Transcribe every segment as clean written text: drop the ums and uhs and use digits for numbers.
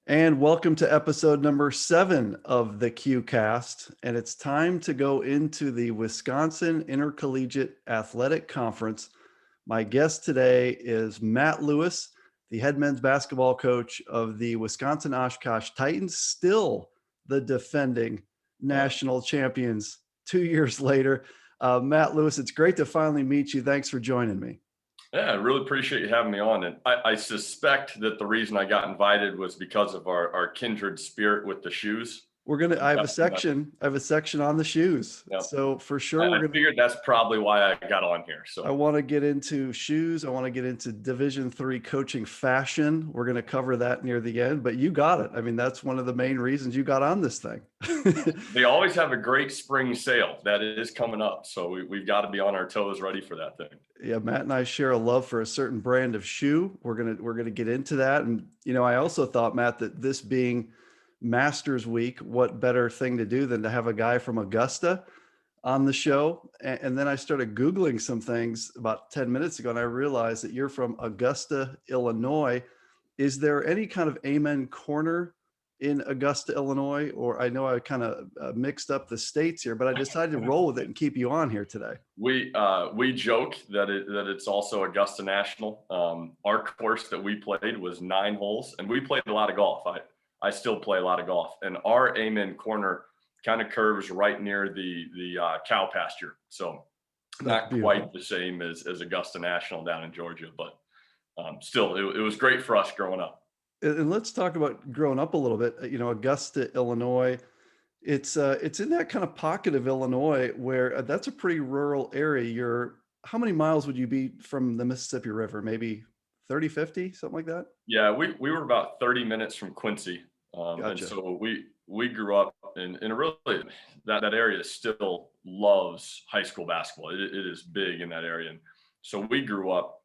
And welcome to episode number 7 of the QCast. And it's time to go into the Wisconsin Intercollegiate Athletic Conference. My guest today is Matt Lewis, the head men's basketball coach of the Wisconsin-Oshkosh Titans, still the defending national champions 2 years later. Matt Lewis, it's great to finally meet you. Thanks for joining me. Yeah, I really appreciate you having me on. And I suspect that the reason I got invited was because of our kindred spirit with the shoes. I have a section on the shoes. Yeah. So for sure, I figured that's probably why I got on here. I So want to get into shoes. I want to get into Division III coaching fashion. We're going to cover that near the end, but you got it. I mean, that's one of the main reasons you got on this thing. they always have a great spring sale that is coming up. So we've got to be on our toes ready for that thing. Yeah, Matt and I share a love for a certain brand of shoe. We're gonna get into that. And I also thought, Matt, that this being Masters Week, what better thing to do than to have a guy from Augusta on the show? And then I started Googling some things about 10 minutes ago, and I realized that you're from Augusta, Illinois. Is there any kind of Amen Corner in Augusta, Illinois? Or I know I kind of mixed up the states here, but I decided to roll with it and keep you on here today. We joke that it's also Augusta National. Our course that we played was 9 holes, and we played a lot of golf. I still play a lot of golf, and our Amen Corner kind of curves right near the cow pasture. So not quite the same as Augusta National down in Georgia, but still, it was great for us growing up. And let's talk about growing up a little bit. Augusta, Illinois. It's in that kind of pocket of Illinois where that's a pretty rural area. How many miles would you be from the Mississippi River? Maybe 30, 50, something like that? Yeah, we were about 30 minutes from Quincy. Gotcha. And so we grew up in a really, that area still loves high school basketball. It is big in that area. And so we grew up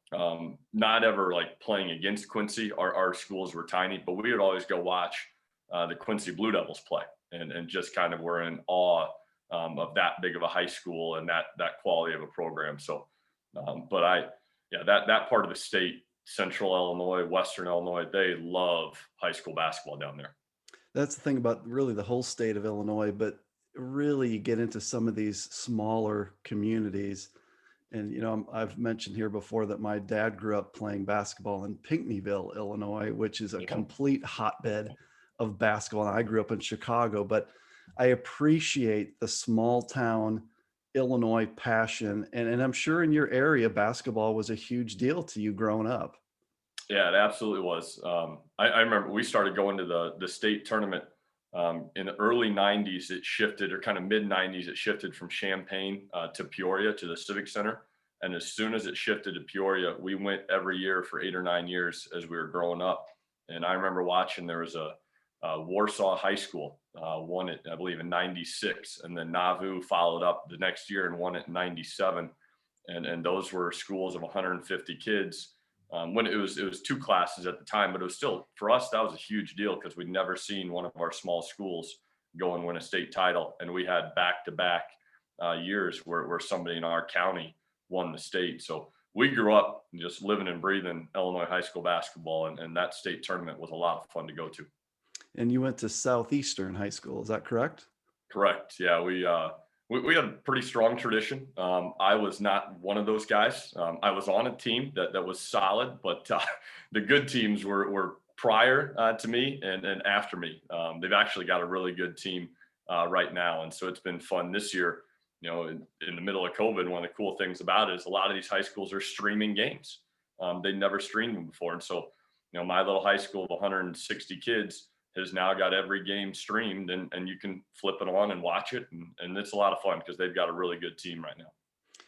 not ever like playing against Quincy. Our schools were tiny, but we would always go watch the Quincy Blue Devils play and just kind of were in awe of that big of a high school and that quality of a program. So, that part of the state, Central Illinois, Western Illinois, they love high school basketball down there. That's the thing about really the whole state of Illinois, but really you get into some of these smaller communities. And, I've mentioned here before that my dad grew up playing basketball in Pinckneyville, Illinois, which is a complete hotbed of basketball. And I grew up in Chicago, but I appreciate the small town Illinois passion. And I'm sure in your area, basketball was a huge deal to you growing up. Yeah, it absolutely was. I remember we started going to the state tournament in the early 90s. It shifted, or kind of mid 90s, it shifted from Champaign to Peoria to the Civic Center. And as soon as it shifted to Peoria, we went every year for 8 or 9 years as we were growing up. And I remember watching, there was a Warsaw High School won it, I believe, in 96. And then Nauvoo followed up the next year and won it in 97. And those were schools of 150 kids. When it was 2 classes at the time, but it was still, for us, that was a huge deal because we'd never seen one of our small schools go and win a state title. And we had back-to-back years where somebody in our county won the state. So we grew up just living and breathing Illinois high school basketball, and that state tournament was a lot of fun to go to. And you went to Southeastern High School, is that correct? Correct. Yeah, we had a pretty strong tradition. I was not one of those guys. I was on a team that was solid, but the good teams were prior to me and after me. They've actually got a really good team right now. And so it's been fun this year. In the middle of COVID, one of the cool things about it is a lot of these high schools are streaming games. They never streamed them before. And so, my little high school of 160 kids has now got every game streamed, and you can flip it on and watch it. And it's a lot of fun because they've got a really good team right now.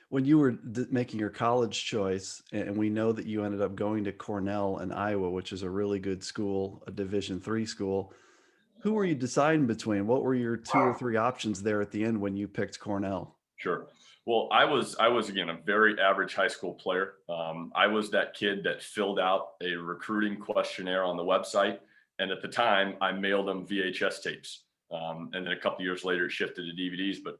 When you were making your college choice, and we know that you ended up going to Cornell in Iowa, which is a really good school, a Division III school, who were you deciding between? What were your 2 or 3 options there at the end when you picked Cornell? Sure. Well, I was again a very average high school player. I was that kid that filled out a recruiting questionnaire on the website. And at the time, I mailed them VHS tapes. And then a couple of years later, it shifted to DVDs. But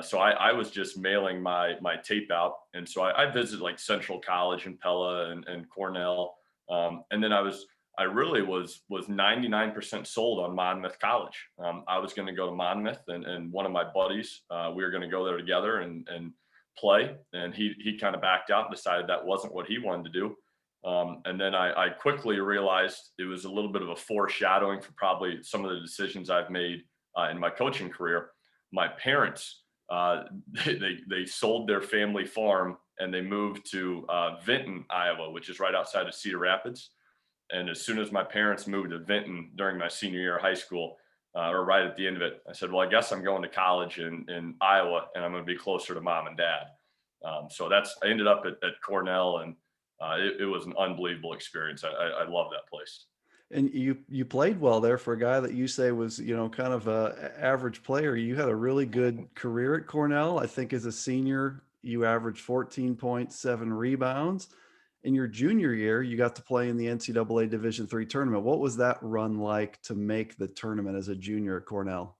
so I was just mailing my tape out. And so I visited like Central College and Pella and Cornell. And then I was I really was 99% sold on Monmouth College. I was going to go to Monmouth, and one of my buddies, we were going to go there together and play. And he kind of backed out and decided that wasn't what he wanted to do. And then I quickly realized it was a little bit of a foreshadowing for probably some of the decisions I've made in my coaching career. My parents, they sold their family farm and they moved to Vinton, Iowa, which is right outside of Cedar Rapids. And as soon as my parents moved to Vinton during my senior year of high school, or right at the end of it, I said, well, I guess I'm going to college in Iowa, and I'm going to be closer to mom and dad. So I ended up at Cornell, and it was an unbelievable experience. I love that place. And you played well there for a guy that you say was, kind of a average player. You had a really good career at Cornell. I think as a senior, you averaged 14.7 rebounds. In your junior year, you got to play in the NCAA Division III tournament. What was that run like to make the tournament as a junior at Cornell?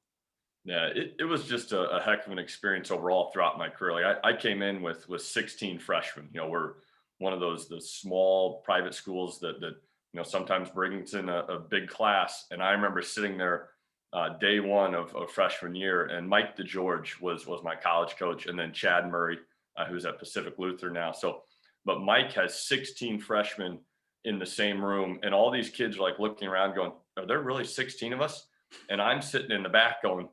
Yeah, it was just a heck of an experience overall throughout my career. Like I came in with 16 freshmen. We're one of the small private schools that sometimes brings in a big class. And I remember sitting there day one of freshman year, and Mike DeGeorge was my college coach, and then Chad Murray, who's at Pacific Lutheran now. But Mike has 16 freshmen in the same room, and all these kids are like looking around going, are there really 16 of us? And I'm sitting in the back going,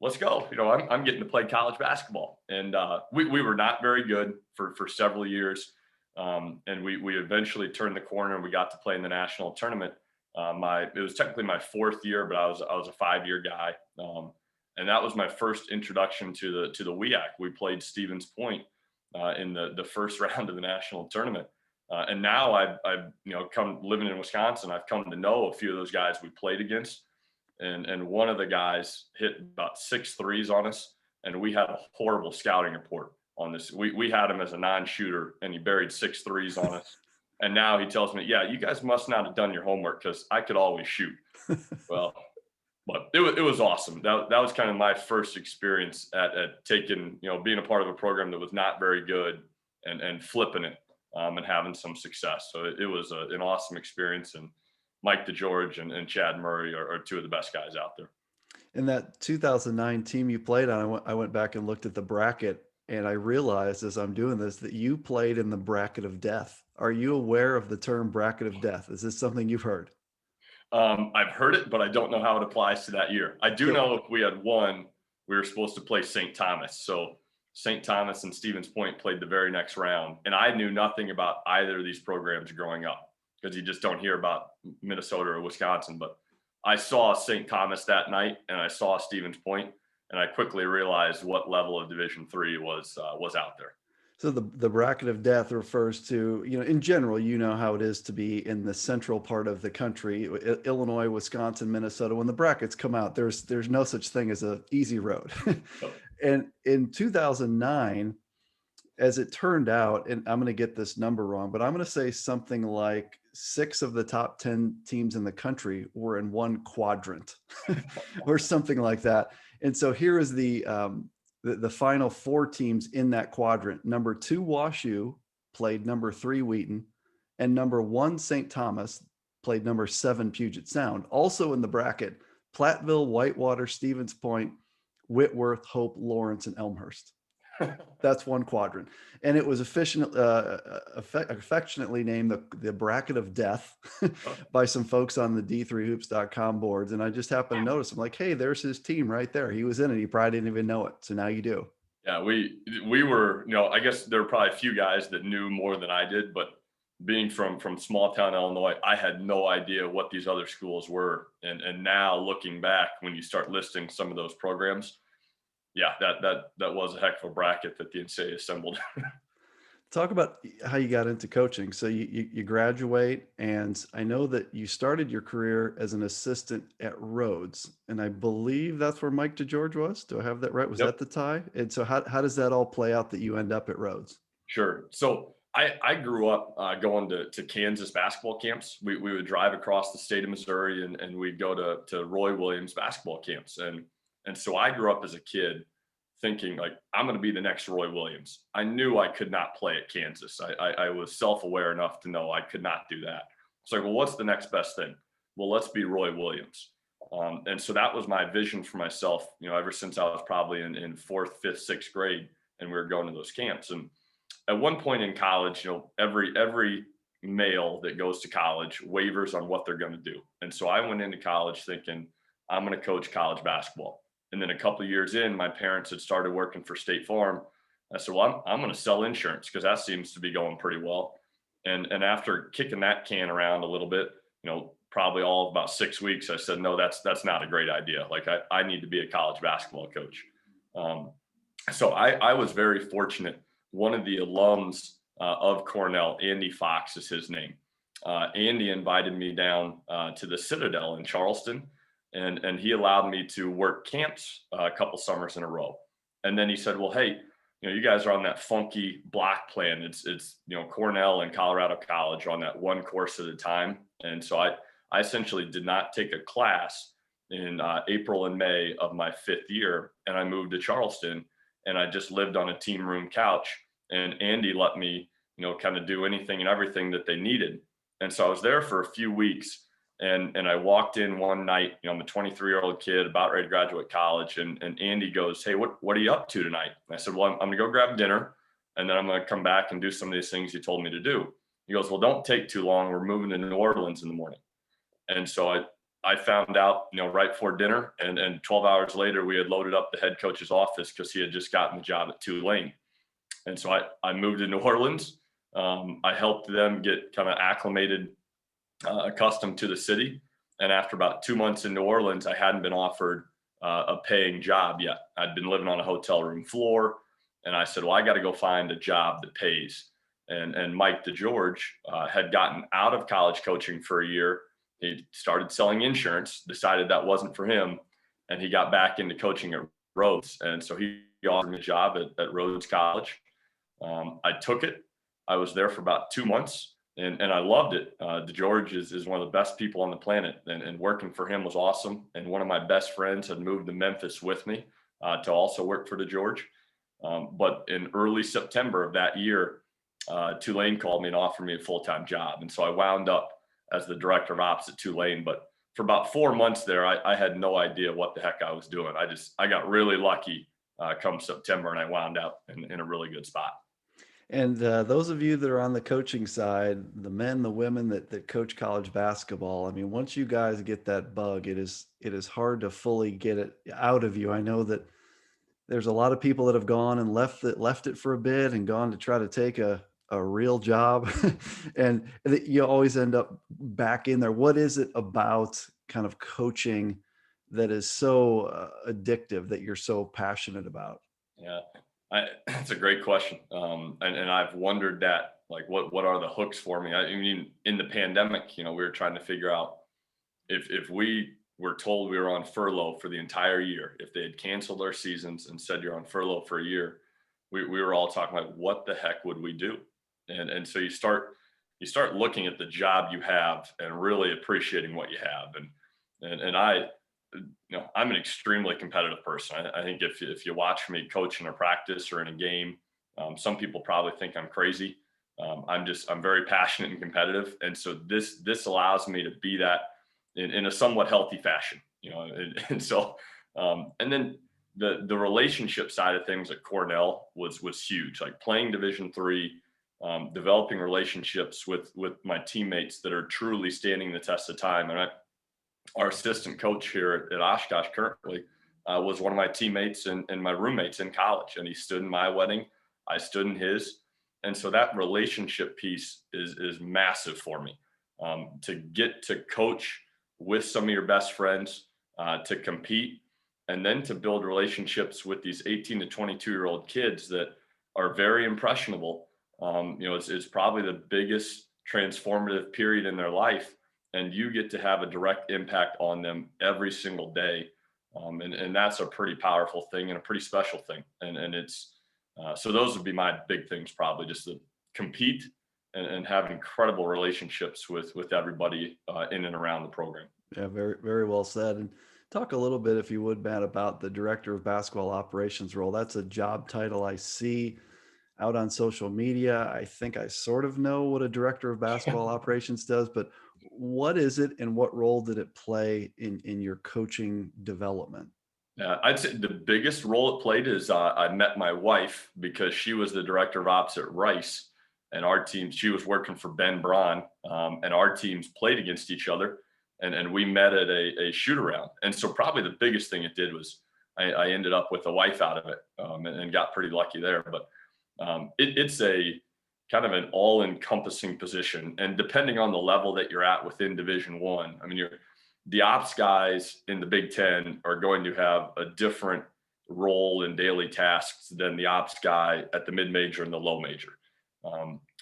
let's go. I'm getting to play college basketball. And we were not very good for several years. And we eventually turned the corner and we got to play in the national tournament. It was technically my fourth year, but I was a 5-year guy. And that was my first introduction to the WEAC. We played Stevens Point in the first round of the national tournament. And now I've come living in Wisconsin. I've come to know a few of those guys we played against. And one of the guys hit about 6 threes on us, and we had a horrible scouting report on this. We had him as a non-shooter, and he buried 6 threes on us. And now he tells me, yeah, you guys must not have done your homework because I could always shoot. Well, but it was awesome. That was kind of my first experience at taking, being a part of a program that was not very good and flipping it and having some success. So it was an awesome experience. And Mike DeGeorge and Chad Murray are 2 of the best guys out there. In that 2009 team you played on, I went back and looked at the bracket, and I realized as I'm doing this that you played in the bracket of death. Are you aware of the term bracket of death? Is this something you've heard? I've heard it, but I don't know how it applies to that year. I do know if we had won, we were supposed to play St. Thomas. So St. Thomas and Stevens Point played the very next round. And I knew nothing about either of these programs growing up because you just don't hear about Minnesota or Wisconsin. But I saw St. Thomas that night and I saw Stevens Point, and I quickly realized what level of Division III was out there. So the bracket of death refers to, in general, how it is to be in the central part of the country, Illinois, Wisconsin, Minnesota. When the brackets come out, there's no such thing as an easy road. And in 2009, as it turned out, and I'm going to get this number wrong, but I'm going to say something like 6 of the top 10 teams in the country were in one quadrant or something like that. And so here is the final 4 teams in that quadrant. Number 2, WashU played number 3, Wheaton, and number 1, St. Thomas played number 7, Puget Sound. Also in the bracket, Platteville, Whitewater, Stevens Point, Whitworth, Hope, Lawrence, and Elmhurst. That's one quadrant. And it was affectionately named the bracket of death by some folks on the D3hoops.com boards. And I just happened to notice, I'm like, hey, there's his team right there. He was in it. He probably didn't even know it. So now you do. Yeah, we were, I guess there were probably a few guys that knew more than I did, but being from small town Illinois, I had no idea what these other schools were. And now looking back, when you start listing some of those programs, yeah, that was a heck of a bracket that the NCAA assembled. Talk about how you got into coaching. So you graduate, and I know that you started your career as an assistant at Rhodes, and I believe that's where Mike DeGeorge was. Do I have that right? Was that the tie? And so how does that all play out that you end up at Rhodes? Sure. So I grew up going to Kansas basketball camps. We would drive across the state of Missouri and we'd go to Roy Williams basketball camps. And so I grew up as a kid thinking like, I'm going to be the next Roy Williams. I knew I could not play at Kansas. I was self-aware enough to know I could not do that. It's like, well, what's the next best thing? Well, let's be Roy Williams. And so that was my vision for myself, ever since I was probably in fourth, fifth, sixth grade, and we were going to those camps. And at one point in college, every male that goes to college wavers on what they're going to do. And so I went into college thinking I'm going to coach college basketball. And then a couple of years in, my parents had started working for State Farm. I said, well, I'm going to sell insurance because that seems to be going pretty well. And after kicking that can around a little bit, probably all of about 6 weeks, I said, no, that's not a great idea. Like I need to be a college basketball coach. So I was very fortunate. One of the alums of Cornell, Andy Fox is his name. Andy invited me down to the Citadel in Charleston, and he allowed me to work camps a couple summers in a row. And then he said, well, hey, you guys are on that funky block plan. It's Cornell and Colorado College on that one course at a time. And so I essentially did not take a class in April and May of my 5th year. And I moved to Charleston, and I just lived on a team room couch, and Andy let me, kind of do anything and everything that they needed. And so I was there for a few weeks, and I walked in one night, I'm a 23-year-old kid about ready to graduate college. And Andy goes, hey, what are you up to tonight? And I said, well, I'm going to go grab dinner, and then I'm going to come back and do some of these things you told me to do. He goes, well, don't take too long. We're moving to New Orleans in the morning. And so I found out, right before dinner, and 12 hours later, we had loaded up the head coach's office because he had just gotten the job at Tulane. And so I moved to New Orleans. I helped them get kind of acclimated, accustomed to the city. And after about 2 months in New Orleans, I hadn't been offered a paying job yet. I'd been living on a hotel room floor. And I said, well, I got to go find a job that pays. And Mike DeGeorge had gotten out of college coaching for a year. He started selling insurance, decided that wasn't for him, and he got back into coaching at Rhodes. And so he offered me a job at Rhodes College. I took it. I was there for about 2 months, and I loved it. DeGeorge is one of the best people on the planet, and working for him was awesome. And one of my best friends had moved to Memphis with me to also work for DeGeorge. But in early September of that year, Tulane called me and offered me a full-time job. And so I wound up as the director of ops at Tulane. But for about 4 months there, I had no idea what the heck I was doing. I got really lucky come September, and I wound up in a really good spot. And those of you that are on the coaching side, the men, the women that coach college basketball, I mean, once you guys get that bug, it is hard to fully get it out of you. I know that there's a lot of people that have gone and left it for a bit and gone to try to take a real job, and you always end up back in there. What is it about kind of coaching that is so addictive, that you're so passionate about? Yeah. That's a great question. And I've wondered that, like, what are the hooks for me? I mean, in the pandemic, we were trying to figure out if we were told we were on furlough for the entire year, if they had canceled our seasons and said you're on furlough for a year, we were all talking about what the heck would we do? And so you start looking at the job you have and really appreciating what you have. And I'm an extremely competitive person. I think if you watch me coach in a practice or in a game, some people probably think I'm crazy. I'm very passionate and competitive. And so this allows me to be that in a somewhat healthy fashion, and so, and then the relationship side of things at Cornell was huge, like playing Division III, developing relationships with my teammates that are truly standing the test of time. And our assistant coach here at Oshkosh currently was one of my teammates and my roommates in college, and he stood in my wedding. I stood in his. And so that relationship piece is massive for me, to get to coach with some of your best friends, to compete, and then to build relationships with these 18 to 22-year-old kids that are very impressionable. It's probably the biggest transformative period in their life, and you get to have a direct impact on them every single day. And that's a pretty powerful thing and a pretty special thing. And it's, so those would be my big things, probably just to compete and have incredible relationships with everybody in and around the program. Yeah, very, very well said. And talk a little bit, if you would, Matt, about the director of basketball operations role. That's a job title I see out on social media. I think I sort of know what a director of basketball operations does, but What is it and what role did it play in your coaching development? I'd say the biggest role it played is I met my wife because she was the director of ops at Rice, and our team, she was working for Ben Braun, and our teams played against each other, and we met at a shoot around. And so probably the biggest thing it did was I ended up with a wife out of it, and got pretty lucky there. But it's a kind of an all-encompassing position, and depending on the level that you're at within Division One, I mean, the ops guys in the Big Ten are going to have a different role in daily tasks than the ops guy at the mid-major and the low major.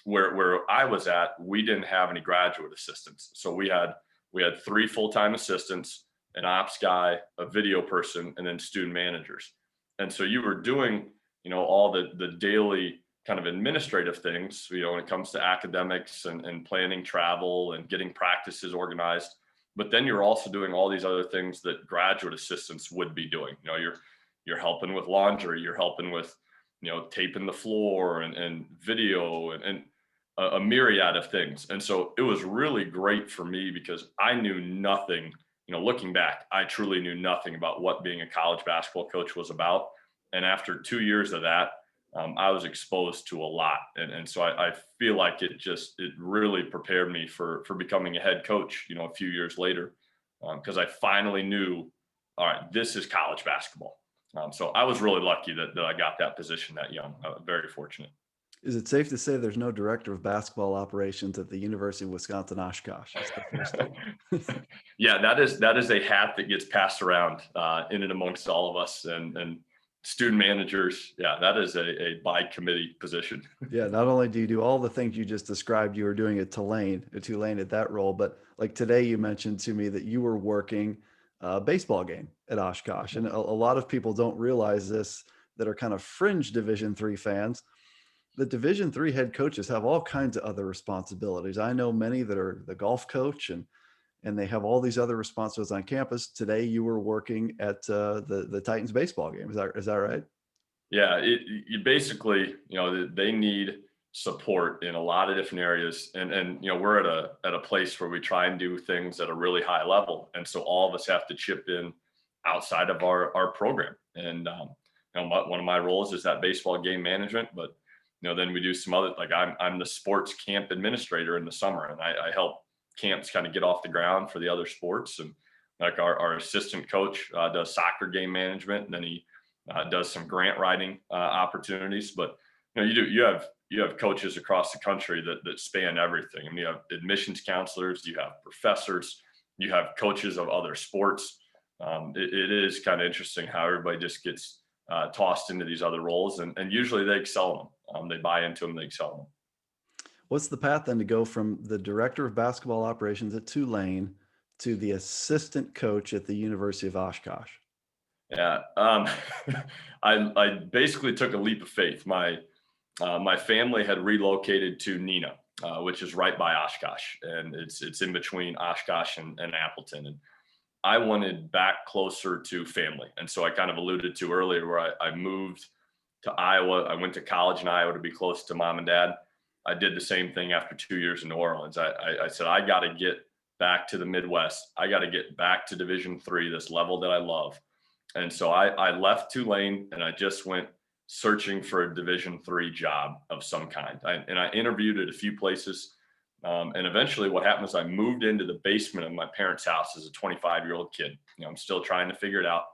Where I was at, we didn't have any graduate assistants, so we had 3 full-time assistants, an ops guy, a video person, and then student managers. And so you were doing, all the daily kind of administrative things, when it comes to academics and planning travel and getting practices organized. But then you're also doing all these other things that graduate assistants would be doing. You're helping with laundry, you're helping with, taping the floor and video and a myriad of things. And so it was really great for me because I knew nothing, looking back, I truly knew nothing about what being a college basketball coach was about. And after 2 years of that, I was exposed to a lot. And so I feel like it really prepared me for becoming a head coach, a few years later, because I finally knew, all right, this is college basketball. So I was really lucky that I got that position that young. Very fortunate. Is it safe to say there's no director of basketball operations at the University of Wisconsin-Oshkosh? That's the first thing. Yeah, that is a hat that gets passed around in and amongst all of us, and student managers. Yeah, that is a by committee position. Yeah, not only do you do all the things you just described, you were doing at Tulane at that role, but like today you mentioned to me that you were working a baseball game at Oshkosh. And a lot of people don't realize this that are kind of fringe Division III fans. The Division III head coaches have all kinds of other responsibilities. I know many that are the golf coach and they have all these other responsibilities on campus. Today you were working at the Titans baseball game. Is that right? Yeah, you basically, they need support in a lot of different areas, and we're at a place where we try and do things at a really high level, and so all of us have to chip in outside of our program. And one of my roles is that baseball game management, but then we do some other, like I'm the sports camp administrator in the summer, and I help camps kind of get off the ground for the other sports. And like our assistant coach does soccer game management, and then he does some grant writing opportunities. But you have coaches across the country that span everything. I mean, you have admissions counselors, you have professors, you have coaches of other sports. It is kind of interesting how everybody just gets tossed into these other roles, and usually they excel them. They buy into them, they excel them. What's the path then to go from the director of basketball operations at Tulane to the assistant coach at the University of Oshkosh? Yeah, I basically took a leap of faith. My family had relocated to Neenah, which is right by Oshkosh, and it's in between Oshkosh and Appleton. And I wanted back closer to family, and so I kind of alluded to earlier where I moved to Iowa. I went to college in Iowa to be close to mom and dad. I did the same thing after 2 years in New Orleans. I said, I got to get back to the Midwest. I got to get back to Division III, this level that I love. And so I left Tulane and I just went searching for a Division III job of some kind. I interviewed at a few places. And eventually what happened is I moved into the basement of my parents' house as a 25-year-old kid. I'm still trying to figure it out.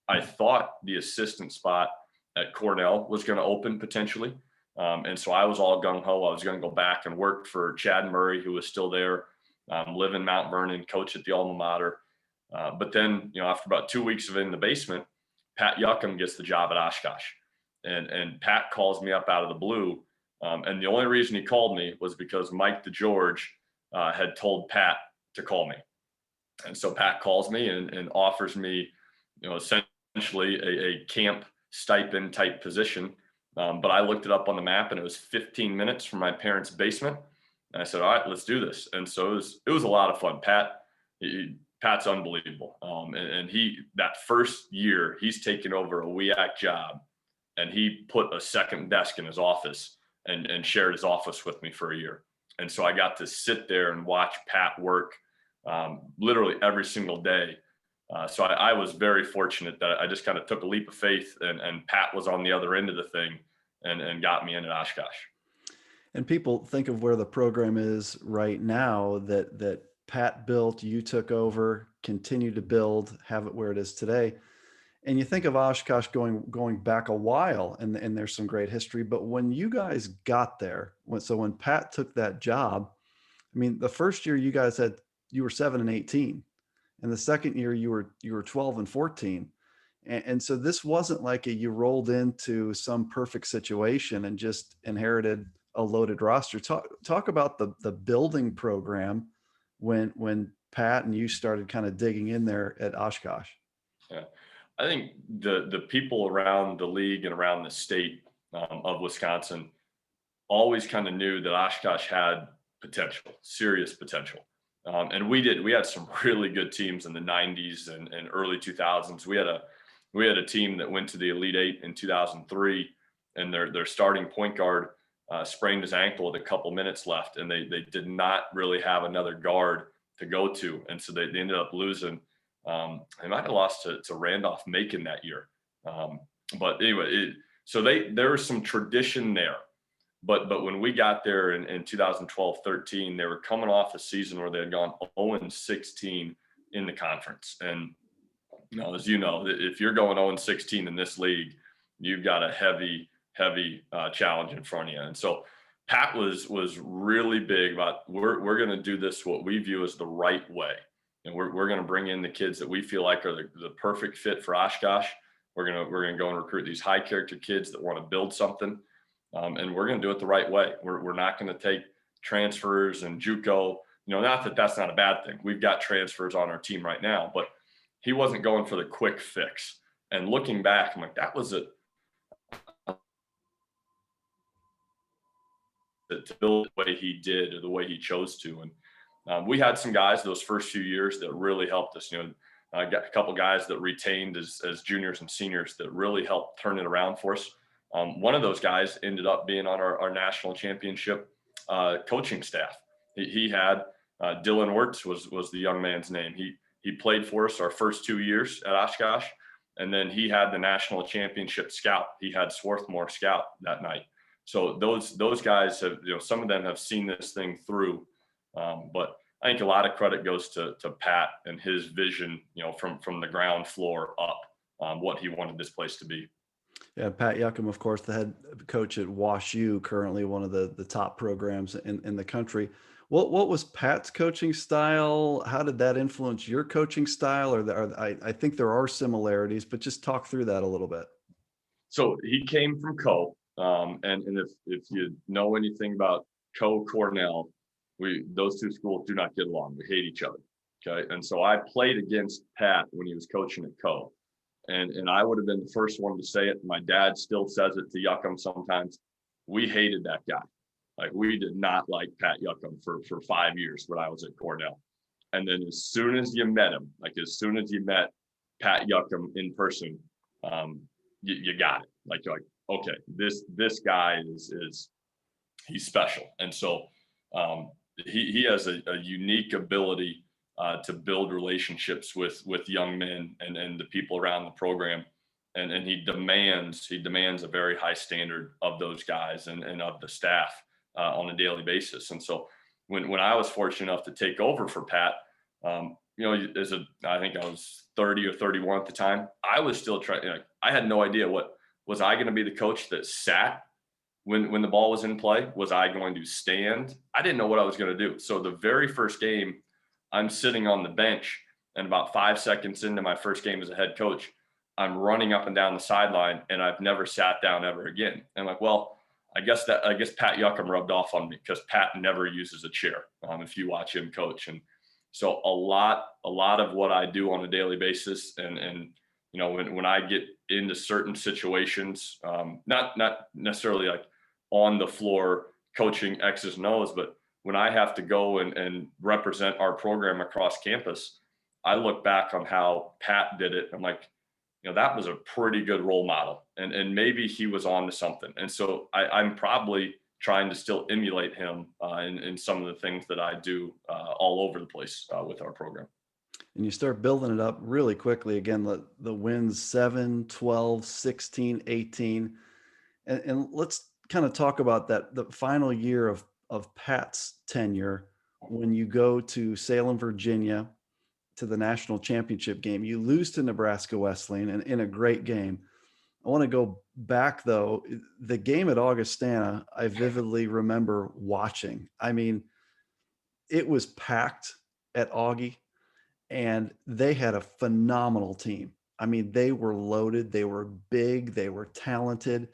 I thought the assistant spot at Cornell was going to open potentially. And so I was all gung-ho. I was going to go back and work for Chad Murray, who was still there, live in Mount Vernon, coach at the alma mater. But then, after about 2 weeks of in the basement, Pat Juckem gets the job at Oshkosh. And Pat calls me up out of the blue. And the only reason he called me was because Mike DeGeorge had told Pat to call me. And so Pat calls me and offers me, essentially a camp stipend type position. But I looked it up on the map and it was 15 minutes from my parents' basement. And I said, all right, let's do this. And so it was a lot of fun. Pat's unbelievable. And that first year, he's taken over a WEAC job, and he put a second desk in his office and shared his office with me for a year. And so I got to sit there and watch Pat work literally every single day. So I was very fortunate that I just kind of took a leap of faith, and Pat was on the other end of the thing and got me into Oshkosh. And people think of where the program is right now that Pat built, you took over, continue to build, have it where it is today. And you think of Oshkosh going back a while, and there's some great history. But when you guys got there, when Pat took that job, I mean, the first year you were 7-18, and the second year you were 12-14. And so this wasn't like you rolled into some perfect situation and just inherited a loaded roster. Talk about the building program when Pat and you started kind of digging in there at Oshkosh. Yeah. I think the people around the league and around the state of Wisconsin always kind of knew that Oshkosh had potential, serious potential. And we had some really good teams in the 90s and early 2000s. We had a team that went to the Elite Eight in 2003, and their starting point guard sprained his ankle with a couple minutes left, and they did not really have another guard to go to. And so they ended up losing. They might have lost to Randolph-Macon that year. But anyway, so there was some tradition there. But when we got there in 2012-13, they were coming off a season where they had gone 0-16 in the conference. And as you know, if you're going 0-16 in this league, you've got a heavy challenge in front of you. And so Pat was really big about we're going to do this what we view as the right way, and we're going to bring in the kids that we feel like are the perfect fit for Oshkosh. We're going to go and recruit these high character kids that want to build something. And we're going to do it the right way. We're not going to take transfers and JUCO. Not that that's not a bad thing. We've got transfers on our team right now, but he wasn't going for the quick fix. And looking back, I'm like, that was it. To build the way he did or the way he chose to. And we had some guys those first few years that really helped us. I got a couple guys that retained as juniors and seniors that really helped turn it around for us. One of those guys ended up being on our national championship coaching staff. He had Dylan Wirtz was the young man's name. He played for us our first 2 years at Oshkosh, and then he had the national championship scout. He had Swarthmore scout that night. So those guys have, some of them have seen this thing through. But I think a lot of credit goes to Pat and his vision, from the ground floor up, what he wanted this place to be. Yeah, Pat Juckem, of course, the head coach at WashU, currently one of the top programs in the country. What was Pat's coaching style? How did that influence your coaching style? I think there are similarities, but just talk through that a little bit. So he came from and if you know anything about Cornell, those two schools do not get along. We hate each other. Okay. And so I played against Pat when he was coaching at and I would have been the first one to say it. My dad still says it to Juckem sometimes. We hated that guy. Like, we did not like Pat Juckem for 5 years when I was at Cornell. And then as soon as you met him, like as soon as you met Pat Juckem in person, you got it. Like, you're like, okay, this guy is he's special. And so he has a unique ability to build relationships with young men and the people around the program. And he demands a very high standard of those guys and of the staff on a daily basis. And so when I was fortunate enough to take over for Pat, I think I was 30 or 31 at the time, I was still trying, I had no idea was I going to be the coach that sat when the ball was in play? Was I going to stand? I didn't know what I was going to do. So the very first game, I'm sitting on the bench, and about 5 seconds into my first game as a head coach, I'm running up and down the sideline, and I've never sat down ever again. And I'm like, well, I guess Pat Juckem rubbed off on me, because Pat never uses a chair if you watch him coach. And so a lot of what I do on a daily basis, and when I get into certain situations, not necessarily like on the floor coaching X's and O's, but when I have to go and represent our program across campus, I look back on how Pat did it. I'm like, that was a pretty good role model, and maybe he was on to something. And so I'm probably trying to still emulate him in some of the things that I do all over the place with our program. And you start building it up really quickly. Again, the wins 7, 12, 16, 18. And let's kind of talk about that, the final year of Pat's tenure, when you go to Salem, Virginia, to the national championship game. You lose to Nebraska Wesleyan in a great game. I want to go back though. The game at Augustana, I vividly remember watching. I mean, it was packed at Augie, and they had a phenomenal team. I mean, they were loaded, they were big, they were talented.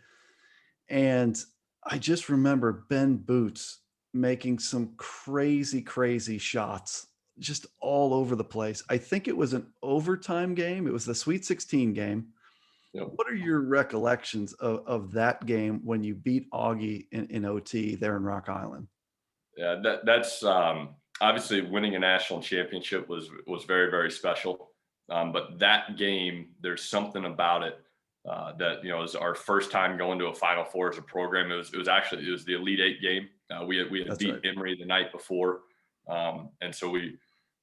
And I just remember Ben Boots making some crazy, crazy shots just all over the place. I think it was an overtime game. It was the Sweet 16 game. Yep. What are your recollections of that game when you beat Augie in OT there in Rock Island? Yeah, that's obviously winning a national championship was very, very special. But that game, there's something about it that, it was our first time going to a Final Four as a program. It was the Elite Eight game. We had That's beat right. Emory the night before, and so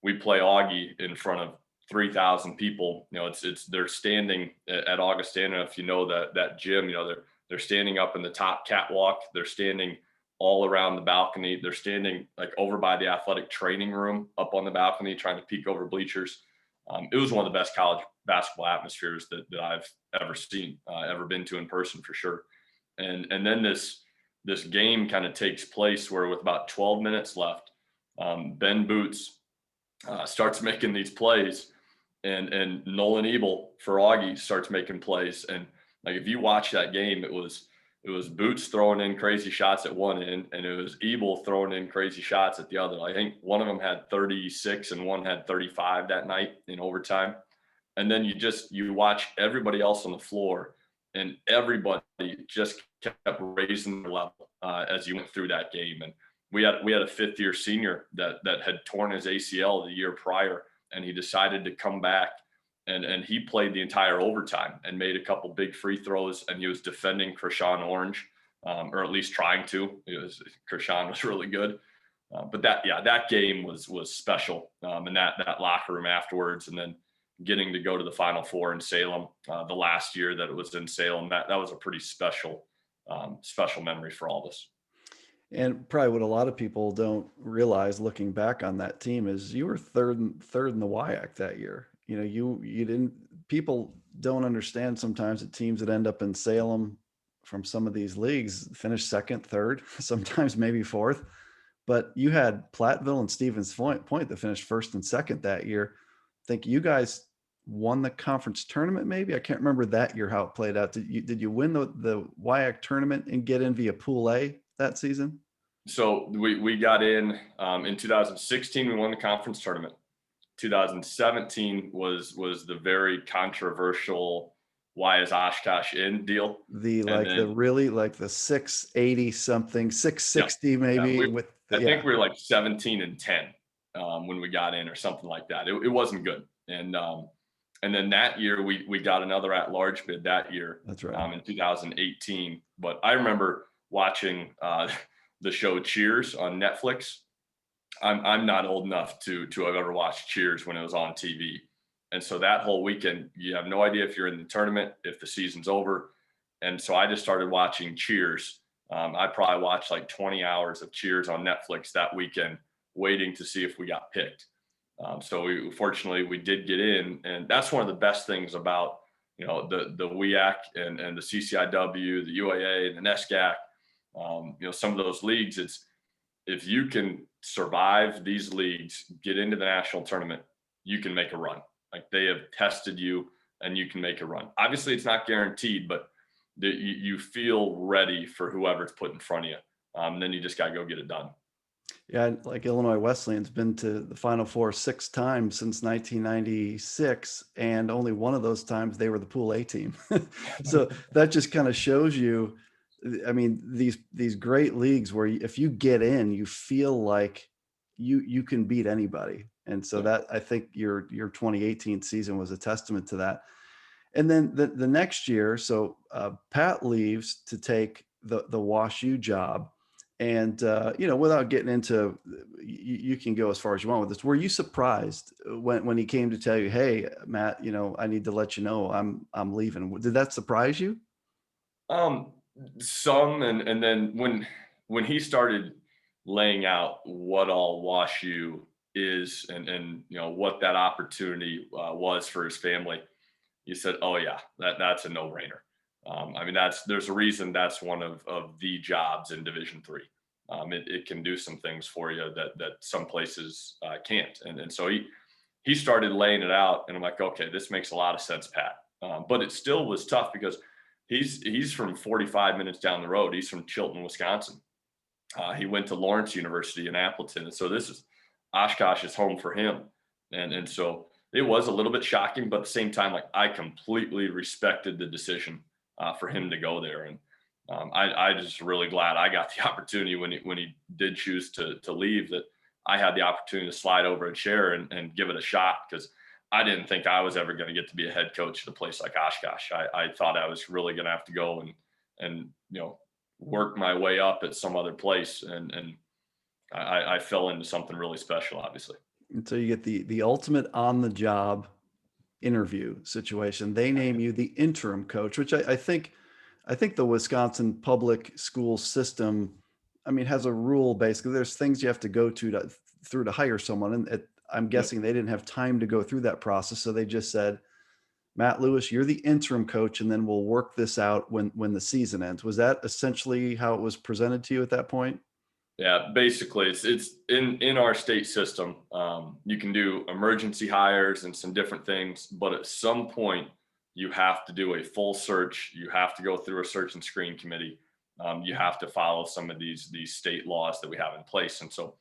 we play Augie in front of 3,000 people. They're standing at Augustana. If you know that gym, they're standing up in the top catwalk. They're standing all around the balcony. They're standing like over by the athletic training room up on the balcony, trying to peek over bleachers. It was one of the best college basketball atmospheres that I've ever seen, ever been to in person for sure. And then this game kind of takes place where with about 12 minutes left, Ben Boots starts making these plays, and Nolan Ebel for Augie starts making plays. And like, if you watch that game, it was Boots throwing in crazy shots at one end, and it was Ebel throwing in crazy shots at the other. I think one of them had 36 and one had 35 that night in overtime. And then you watch everybody else on the floor, and everybody just kept raising the level as you went through that game. And we had a fifth-year senior that had torn his ACL the year prior, and he decided to come back, and he played the entire overtime and made a couple big free throws, and he was defending Krishan Orange, or at least trying to. Krishan was really good, but that game was special, and that locker room afterwards, and then getting to go to the Final Four in Salem the last year that it was in Salem, that was a pretty special memory for all of us. And probably what a lot of people don't realize looking back on that team is you were third in the WIAC that year. You didn't, people don't understand sometimes that teams that end up in Salem from some of these leagues finish second, third, sometimes maybe fourth. But you had Platteville and Stevens Point that finished first and second that year. I think you guys won the conference tournament, maybe. I can't remember that year how it played out. Did you win the WIAC tournament and get in via Pool A that season? So we got in 2016. We won the conference tournament. 2017 was the very controversial "why is Oshkosh in" deal. The 680 something, 660 maybe. I think we were like 17-10 when we got in, or something like that. It wasn't good. And then that year we got another at-large bid that year. That's right. In 2018. But I remember watching the show Cheers on Netflix. I'm not old enough to have ever watched Cheers when it was on TV. And so that whole weekend, you have no idea if you're in the tournament, if the season's over. And so I just started watching Cheers. I probably watched like 20 hours of Cheers on Netflix that weekend, waiting to see if we got picked. So fortunately we did get in, and that's one of the best things about, the WIAC and the CCIW, the UAA and the NESCAC. Some of those leagues, it's, if you can survive these leagues, get into the national tournament, you can make a run. Like, they have tested you and you can make a run. Obviously it's not guaranteed, but you feel ready for whoever's put in front of you. And then you just got to go get it done. Yeah, like Illinois Wesleyan's been to the Final Four 6 times since 1996, and only one of those times they were the Pool A team. So that just kind of shows you, I mean, these great leagues where if you get in, you feel like you can beat anybody. And so that, I think your 2018 season was a testament to that. And then the next year, so Pat leaves to take the WashU job. And, without getting into, you can go as far as you want with this. Were you surprised when he came to tell you, "Hey, Matt, I need to let you know I'm leaving." Did that surprise you? Um, some, and then when he started laying out what all WashU is, and what that opportunity was for his family, you said, "Oh yeah, that's a no brainer." I mean, there's a reason that's one of the jobs in Division III. It can do some things for you that some places can't, and so he started laying it out, and I'm like, okay, this makes a lot of sense, Pat. But it still was tough because he's from 45 minutes down the road. He's from Chilton, Wisconsin. He went to Lawrence University in Appleton, and so this is Oshkosh is home for him, and so it was a little bit shocking, but at the same time, like I completely respected the decision for him to go there, and I just really glad I got the opportunity when he did choose to leave, that I had the opportunity to slide over and share and give it a shot, because I didn't think I was ever going to get to be a head coach at a place like Oshkosh. I thought I was really going to have to go and work my way up at some other place, and I fell into something really special, obviously. And so you get the ultimate on the job interview situation. They name you the interim coach, which I think the Wisconsin public school system, I mean, has a rule. Basically, there's things you have to go through to hire someone, and I'm Yep. guessing they didn't have time to go through that process, so they just said, "Matt Lewis, you're the interim coach, and then we'll work this out when the season ends." Was that essentially how it was presented to you at that point? Yeah, basically, it's in our state system. You can do emergency hires and some different things, but at some point, you have to do a full search. You have to go through a search and screen committee. You have to follow some of these state laws that we have in place. And so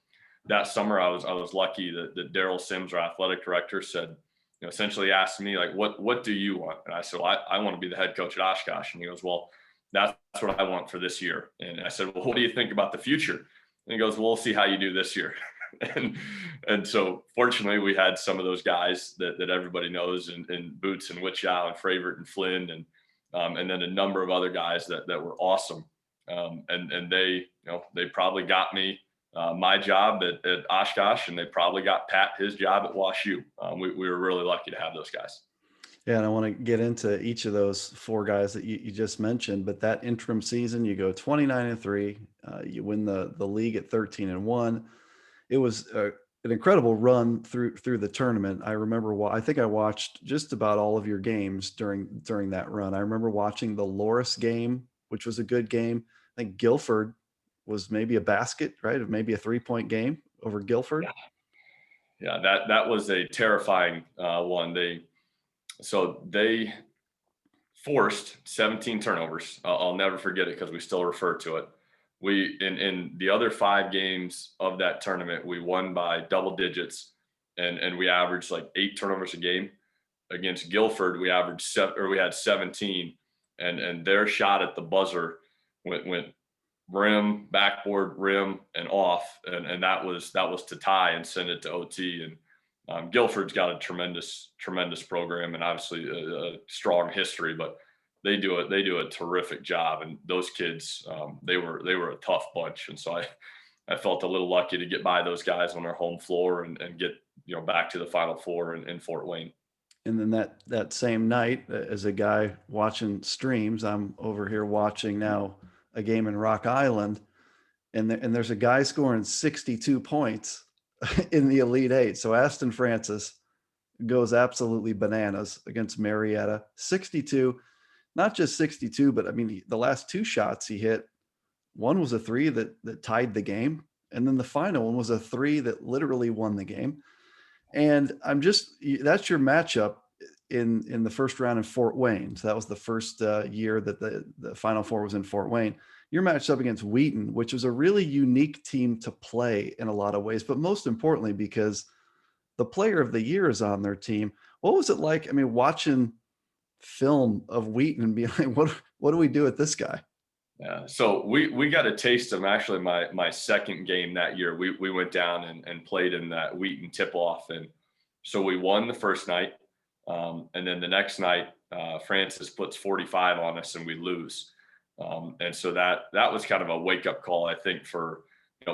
that summer, I was lucky that Daryl Sims, our athletic director, said, essentially asked me, like, what do you want? And I said, well, I want to be the head coach at Oshkosh. And he goes, well, that's what I want for this year. And I said, well, what do you think about the future? And he goes, well, we'll see how you do this year. and and so fortunately we had some of those guys that everybody knows, in Boots and Wichow and Fravert and Flynn, and then a number of other guys that were awesome. And they probably got me my job at Oshkosh, and they probably got Pat his job at WashU. We were really lucky to have those guys. Yeah, and I want to get into each of those four guys that you just mentioned. But that interim season, you go 29-3, you win the league at 13-1. It was an incredible run through the tournament. I remember, I think I watched just about all of your games during that run. I remember watching the Loris game, which was a good game. I think Guilford was maybe a basket, right? Of maybe a 3-point game over Guilford. Yeah, yeah, that was a terrifying one. They forced 17 turnovers. I'll never forget it because we still refer to it. We in the other 5 games of that tournament, we won by double digits, and we averaged like 8 turnovers a game. Against Guilford, we averaged we had 17, and their shot at the buzzer went rim, backboard, rim, and off, and that was to tie and send it to OT. And Guilford's got a tremendous program, and obviously a strong history, but they do a terrific job. And those kids, they were a tough bunch, and so I felt a little lucky to get by those guys on their home floor and get back to the Final Four in Fort Wayne. And then that same night, as a guy watching streams, I'm over here watching now a game in Rock Island, and there's a guy scoring 62 points in the Elite Eight. So Aston Francis goes absolutely bananas against Marietta. 62, not just 62, but I mean, the last 2 shots he hit, one was a three that tied the game, and then the final one was a three that literally won the game. And that's your matchup in the first round in Fort Wayne. So that was the first year that the Final Four was in Fort Wayne. You're matched up against Wheaton, which was a really unique team to play in a lot of ways, but most importantly, because the player of the year is on their team. What was it like? I mean, watching film of Wheaton and being like, what do we do with this guy? Yeah, so we got a taste of actually my second game that year. We went down and played in that Wheaton tip off, and so we won the first night, and then the next night Francis puts 45 on us and we lose. And so that was kind of a wake up call, I think, for,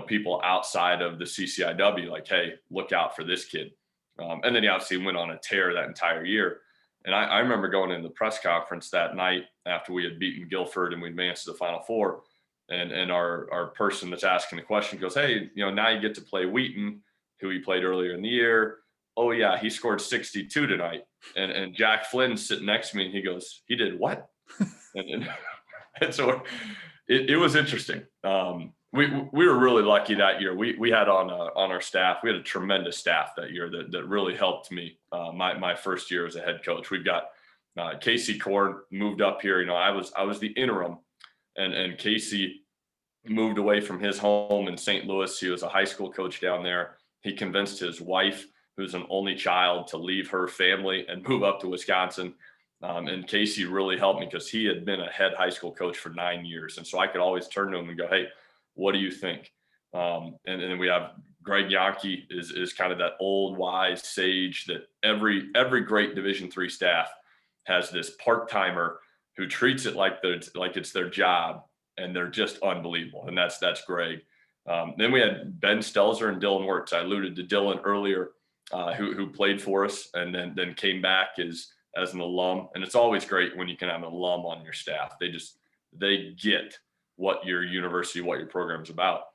people outside of the CCIW, like, hey, look out for this kid. And then he obviously went on a tear that entire year. And I remember going in the press conference that night after we had beaten Guilford and we advanced to the Final Four. And our person that's asking the question goes, hey, now you get to play Wheaton, who he played earlier in the year. Oh, yeah, he scored 62 tonight. And Jack Flynn's sitting next to me, and he goes, he did what? And so it was interesting. We were really lucky that year. We had on our staff, we had a tremendous staff that year that really helped me my first year as a head coach. We've got Casey Korn moved up here. I was the interim, and Casey moved away from his home in St. Louis. He was a high school coach down there. He convinced his wife, who's an only child, to leave her family and move up to Wisconsin. And Casey really helped me because he had been a head high school coach for 9 years. And so I could always turn to him and go, hey, what do you think? And then we have Greg Yankee is kind of that old wise sage that every great Division III staff has this part-timer who treats it like it's their job, and they're just unbelievable. And that's Greg. Then we had Ben Stelzer and Dylan Wirtz. I alluded to Dylan earlier, who played for us and then came back as an alum. And it's always great when you can have an alum on your staff. They get what your university, what your program's about.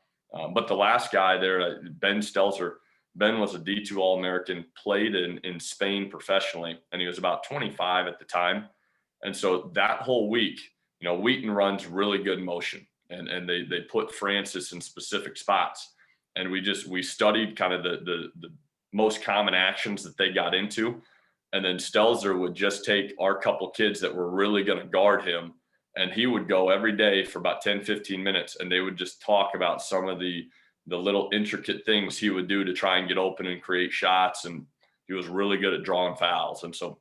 But the last guy there, Ben Stelzer, Ben was a D2 All-American, played in Spain professionally, and he was about 25 at the time. And so that whole week, Wheaton runs really good motion, and they put Francis in specific spots. And we studied kind of the most common actions that they got into. And then Stelzer would just take our couple kids that were really going to guard him, and he would go every day for about 10, 15 minutes, and they would just talk about some of the little intricate things he would do to try and get open and create shots. And he was really good at drawing fouls. And so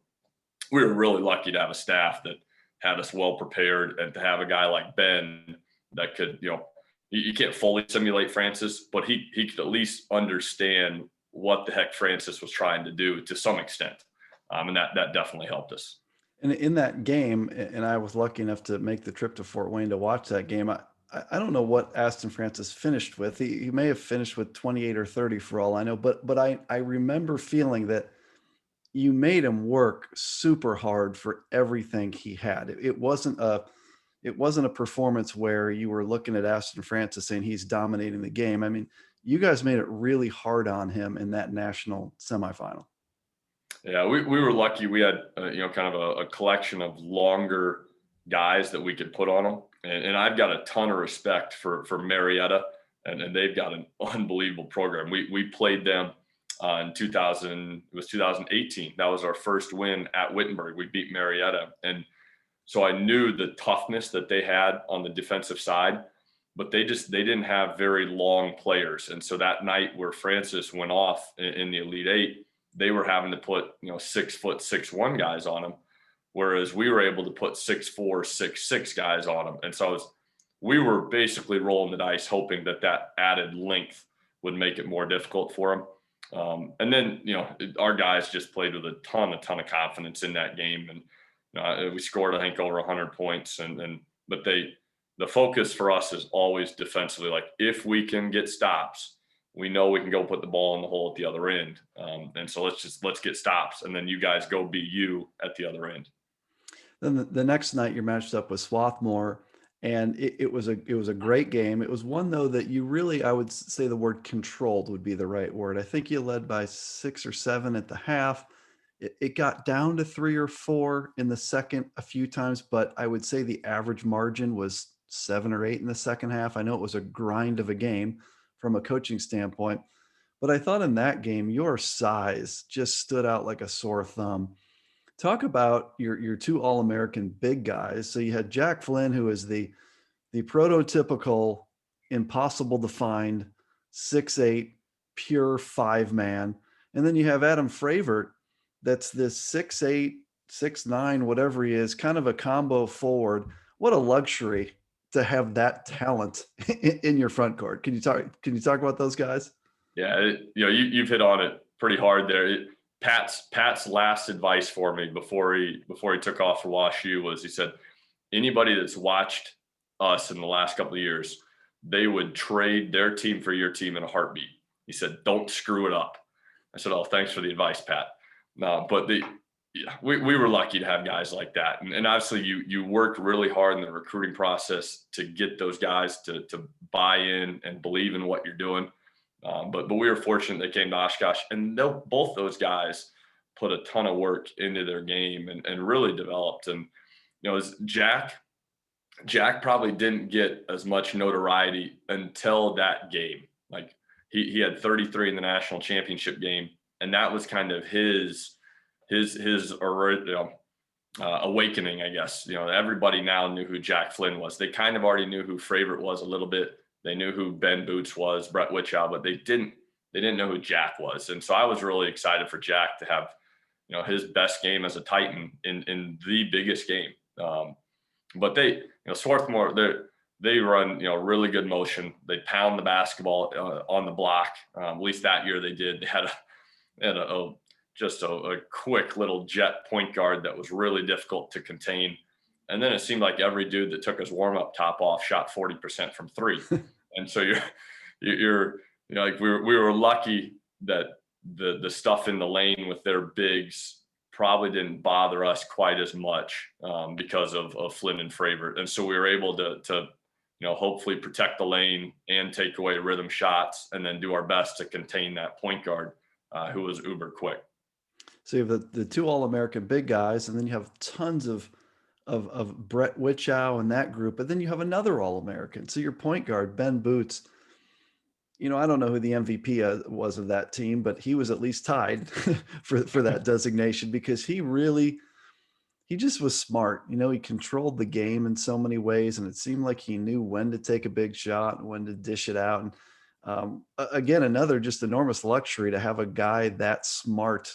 we were really lucky to have a staff that had us well prepared, and to have a guy like Ben that could, you can't fully simulate Francis, but he could at least understand what the heck Francis was trying to do to some extent. And that definitely helped us. And in that game, and I was lucky enough to make the trip to Fort Wayne to watch that game. I don't know what Aston Francis finished with. He may have finished with 28 or 30 for all I know, but I remember feeling that you made him work super hard for everything he had. It wasn't a performance where you were looking at Aston Francis saying he's dominating the game. I mean, you guys made it really hard on him in that national semifinal. Yeah, we were lucky. We had kind of a collection of longer guys that we could put on them, and I've got a ton of respect for Marietta, and they've got an unbelievable program. We played them in 2018. That was our first win at Wittenberg. We beat Marietta, and so I knew the toughness that they had on the defensive side, but they didn't have very long players. And so that night where Francis went off in the Elite Eight, they were having to put 6', 6'1" guys on them, whereas we were able to put 6'4", 6'6" guys on them. And so we were basically rolling the dice, hoping that added length would make it more difficult for them. And then our guys just played with a ton of confidence in that game, and we scored I think over 100 points. But the focus for us is always defensively. Like, if we can get stops, we know we can go put the ball in the hole at the other end. And so let's get stops, and then you guys go be you at the other end. Then the next night you're matched up with Swarthmore, and it was a great game. It was one, though, that you really, I would say the word controlled would be the right word. I think you led by 6 or 7 at the half. It got down to 3 or 4 in the second a few times, but I would say the average margin was 7 or 8 in the second half. I know it was a grind of a game from a coaching standpoint, but I thought in that game, your size just stood out like a sore thumb. Talk about your 2 All-American big guys. So you had Jack Flynn, who is the prototypical impossible to find 6'8", pure 5-man. And then you have Adam Fravert, that's this 6'8", 6'9", whatever he is, kind of a combo forward. What a luxury to have that talent in your front court. Can you talk about those guys? Yeah, you've hit on it pretty hard there. Pat's last advice for me before he took off for WashU was, he said, anybody that's watched us in the last couple of years, they would trade their team for your team in a heartbeat. He said, don't screw it up. I said, oh, thanks for the advice, Pat. No, but we were lucky to have guys like that. And obviously you worked really hard in the recruiting process to get those guys to buy in and believe in what you're doing. But we were fortunate they came to Oshkosh, and both those guys put a ton of work into their game and really developed. And, as Jack probably didn't get as much notoriety until that game. Like he had 33 in the national championship game, and that was kind of his awakening, I guess. Everybody now knew who Jack Flynn was. They kind of already knew who Fravert was a little bit. They knew who Ben Boots was, Brett Whitchow, but they didn't know who Jack was. And so I was really excited for Jack to have, his best game as a Titan in the biggest game. But they, Swarthmore, they run, really good motion. They pound the basketball on the block. At least that year they did. They had a quick little jet point guard that was really difficult to contain. And then it seemed like every dude that took his warm-up top off shot 40% from three. And so you're like we were lucky that the stuff in the lane with their bigs probably didn't bother us quite as much because of Flynn and Fravert. And so we were able to hopefully protect the lane and take away rhythm shots, and then do our best to contain that point guard who was uber quick. So you have the two All-American big guys, and then you have tons of Brett Whitchow and that group, but then you have another All-American. So your point guard, Ben Boots, I don't know who the MVP was of that team, but he was at least tied for that designation, because he just was smart. He controlled the game in so many ways, and it seemed like he knew when to take a big shot and when to dish it out. And again, another just enormous luxury to have a guy that smart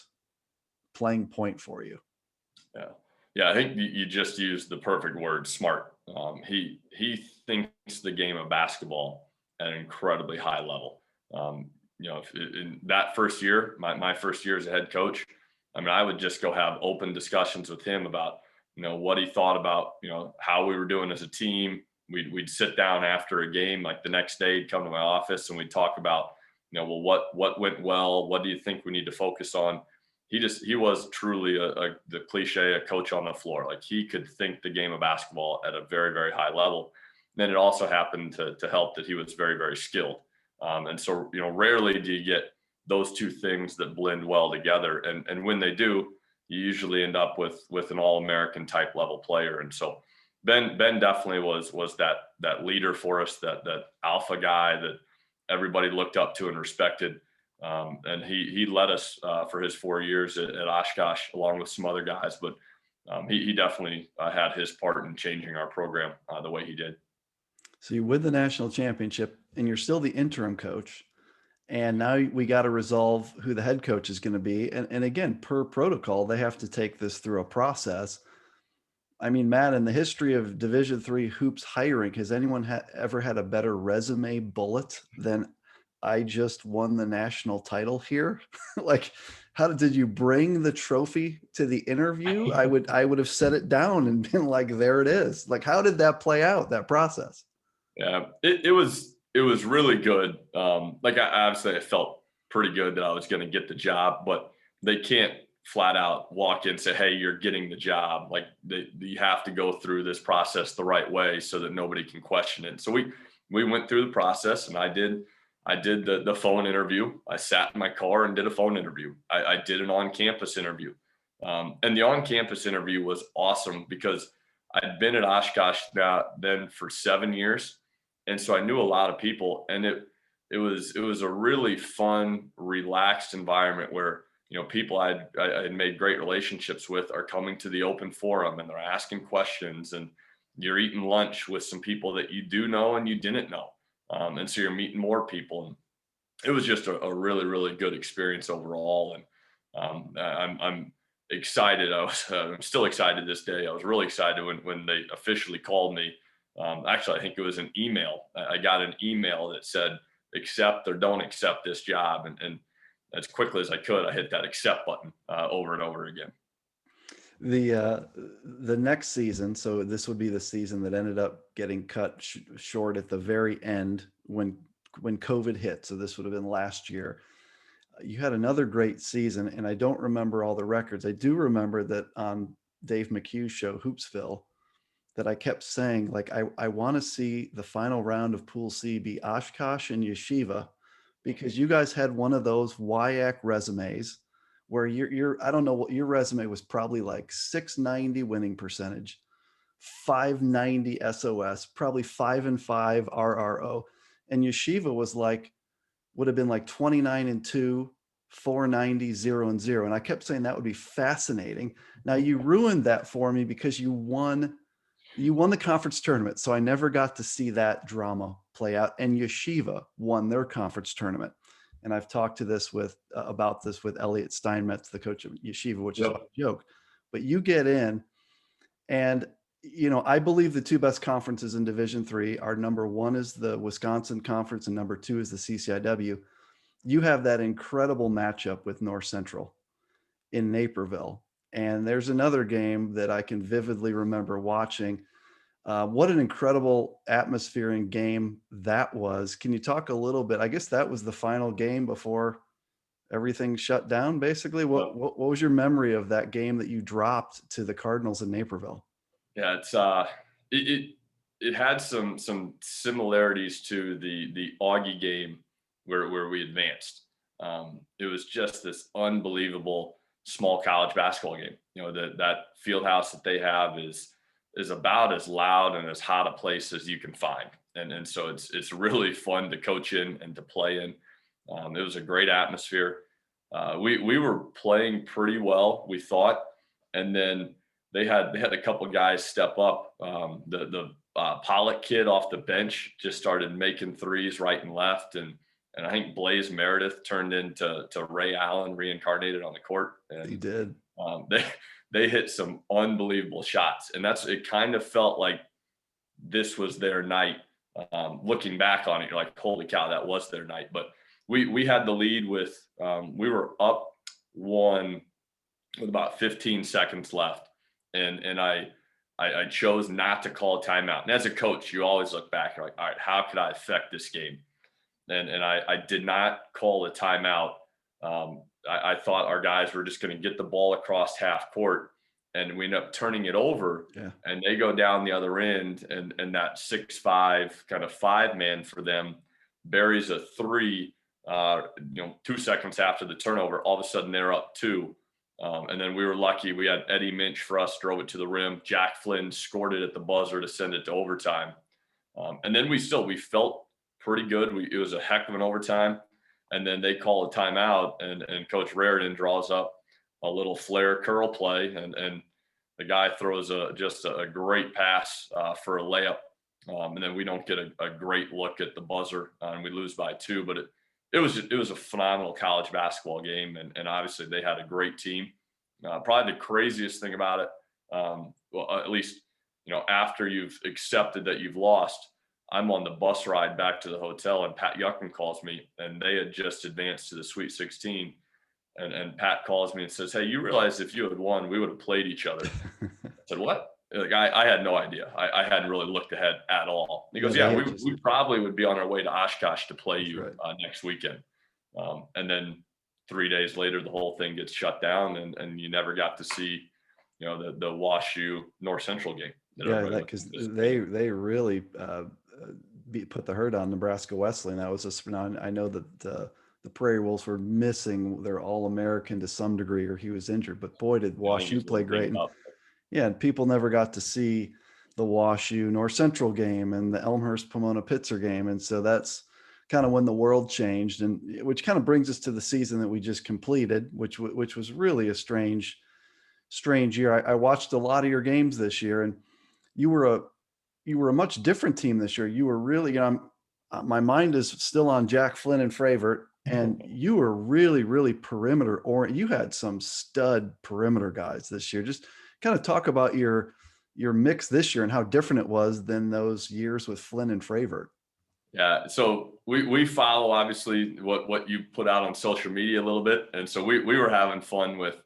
playing point for you. Yeah, I think you just used the perfect word, smart. He thinks the game of basketball at an incredibly high level. In that first year, my first year as a head coach, I would just go have open discussions with him about, what he thought about, how we were doing as a team. We'd sit down after a game, like the next day, he'd come to my office and we'd talk about, what went well? What do you think we need to focus on? He was truly the cliche, a coach on the floor. Like he could think the game of basketball at a very, very high level. Then it also happened to help that he was very, very skilled. And so, rarely do you get those two things that blend well together. And when they do, you usually end up with an All-American type level player. And so Ben definitely was that leader for us, that alpha guy that everybody looked up to and respected. And he led us for his 4 years at Oshkosh, along with some other guys. But he definitely had his part in changing our program the way he did. So you win the national championship, and you're still the interim coach. And now we got to resolve who the head coach is going to be. And again, per protocol, they have to take this through a process. Matt, in the history of Division III hoops hiring, has anyone ever had a better resume bullet than I just won the national title here? Like, did you bring the trophy to the interview? I would have set it down and been like, there it is. Like, how did that play out, that process? Yeah, it was really good. I felt pretty good that I was going to get the job, but they can't flat out walk in and say, hey, you're getting the job. Like you have to go through this process the right way so that nobody can question it. So we went through the process, and I did the phone interview. I sat in my car and did a phone interview. I did an on-campus interview. And the on-campus interview was awesome because I'd been at Oshkosh then for 7 years. And so I knew a lot of people, and it was a really fun, relaxed environment where, people I had made great relationships with are coming to the open forum, and they're asking questions, and you're eating lunch with some people that you do know and you didn't know. And so you're meeting more people. And it was just a really, really good experience overall. And I'm excited. I'm still excited this day. I was really excited when they officially called me. Actually, I think it was an email. I got an email that said, accept or don't accept this job. And as quickly as I could, I hit that accept button over and over again. The next season, so this would be the season that ended up getting cut short at the very end when COVID hit. So this would have been last year. You had another great season, and I don't remember all the records. I do remember that on Dave McHugh's show, Hoopsville, that I kept saying, like, I want to see the final round of Pool C be Oshkosh and Yeshiva, because you guys had one of those WIAC resumes where I don't know what your resume was, probably like 690 winning percentage, 590 SOS, probably 5-5 RRO. And Yeshiva was like, would have been like 29-2, 490, 0-0. And I kept saying that would be fascinating. Now you ruined that for me because you won the conference tournament. So I never got to see that drama play out. And Yeshiva won their conference tournament. And I've talked to this about this with Elliot Steinmetz, the coach of Yeshiva, which is a joke. But you get in, and I believe the two best conferences in Division III are, number one is the Wisconsin Conference, and number two is the CCIW. You have that incredible matchup with North Central in Naperville. And there's another game that I can vividly remember watching. What an incredible atmosphere and game that was. Can you talk a little bit? I guess that was the final game before everything shut down, basically. What was your memory of that game that you dropped to the Cardinals in Naperville? Yeah, it had some similarities to the Augie game where we advanced. It was just this unbelievable small college basketball game. That field house that they have is about as loud and as hot a place as you can find. And so it's really fun to coach in and to play in. It was a great atmosphere. We were playing pretty well, we thought, and then they had a couple guys step up. The Pollock kid off the bench just started making threes right and left, and I think Blaze Meredith turned into Ray Allen reincarnated on the court. And he did. They hit some unbelievable shots, and it kind of felt like this was their night. Looking back on it, you're like, holy cow, that was their night. But we had the lead with we were up one with about 15 seconds left, and I chose not to call a timeout. And as a coach, you always look back, you're like, all right, how could I affect this game? And I did not call a timeout. I thought our guys were just going to get the ball across half court, and we end up turning it over. Yeah. And they go down the other end, and that 6'5" kind of 5-man for them buries a three. 2 seconds after the turnover, all of a sudden they're up 2. And then we were lucky. We had Eddie Minch for us, drove it to the rim. Jack Flynn scored it at the buzzer to send it to overtime. And then we felt pretty good. It was a heck of an overtime. And then they call a timeout, and Coach Raridan draws up a little flare curl play, and the guy throws just a great pass for a layup. And then we don't get a great look at the buzzer, and we lose by 2. But it was a phenomenal college basketball game, and obviously they had a great team. Probably the craziest thing about it, well, at least after you've accepted that you've lost, I'm on the bus ride back to the hotel, and Pat Juckem calls me, and they had just advanced to the Sweet 16. And Pat calls me and says, "Hey, you realize if you had won, we would have played each other." I said, "What?" Like, I had no idea. I hadn't really looked ahead at all. He goes, "Yeah, we probably would be on our way to Oshkosh to play you next weekend." And then 3 days later, the whole thing gets shut down, and you never got to see, the WashU North Central game. Yeah, because they really put the hurt on Nebraska Wesleyan. That was I know that the Prairie Wolves were missing their All-American to some degree, or he was injured. But boy, did WashU play great. And people never got to see the WashU North Central game and the Elmhurst Pomona Pitzer game. And so that's kind of when the world changed, and which kind of brings us to the season that we just completed, which was really a strange year. I watched a lot of your games this year, and you were a much different team this year. You were really, my mind is still on Jack Flynn and Fravert, and you were really, really perimeter, or you had some stud perimeter guys this year. Just kind of talk about your mix this year and how different it was than those years with Flynn and Fravert. Yeah, so we follow obviously what you put out on social media a little bit, and so we were having fun with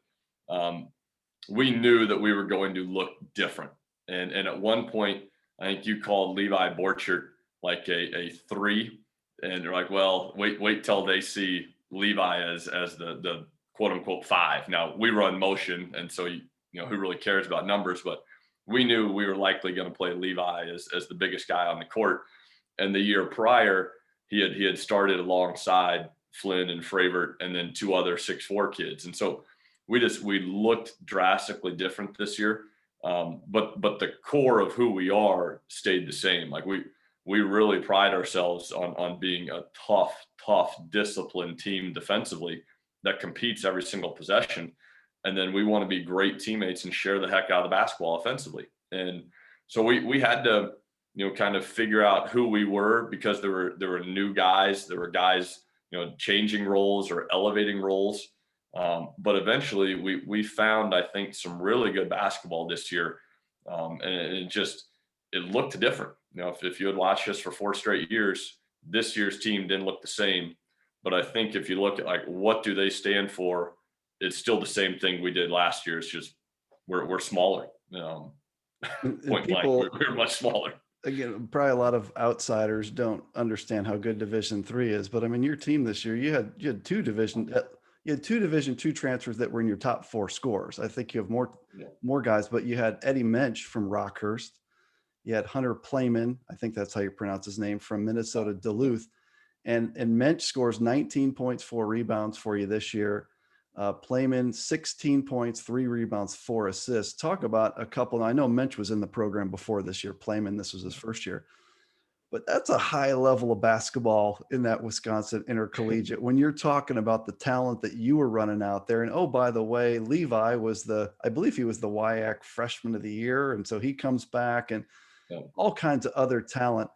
we knew that we were going to look different. And at one point, I think you called Levi Borchert like a three, and they're like, well, wait till they see Levi as the quote unquote five. Now we run motion, and so who really cares about numbers? But we knew we were likely going to play Levi as the biggest guy on the court. And the year prior, he had started alongside Flynn and Fravert, and then two other 6'4" kids, and so we looked drastically different this year. But the core of who we are stayed the same. Like we really pride ourselves on being a tough, disciplined team defensively that competes every single possession. And then we want to be great teammates and share the heck out of the basketball offensively. And so we had to, kind of figure out who we were, because there were new guys, there were guys, changing roles or elevating roles. But eventually we found, I think, some really good basketball this year. And it looked different. If you had watched us for 4 straight years, this year's team didn't look the same. But I think if you look at like, what do they stand for? It's still the same thing we did last year. It's just, we're smaller. Point blank, we're much smaller. Again, probably a lot of outsiders don't understand how good Division III is, but I mean, your team this year, you had two Division II transfers that were in your top 4 scorers. I think you have more guys, but you had Eddie Mensch from Rockhurst. You had Hunter Playman, I think that's how you pronounce his name, from Minnesota Duluth. And Mensch scores 19 points, 4 rebounds for you this year. Playman, 16 points, 3 rebounds, 4 assists. Talk about a couple. I know Mensch was in the program before this year. Playman, this was his first year. But that's a high level of basketball in that Wisconsin intercollegiate when you're talking about the talent that you were running out there. And oh, by the way, Levi was I believe he was the WIAC freshman of the year. And so he comes back, and all kinds of other talent.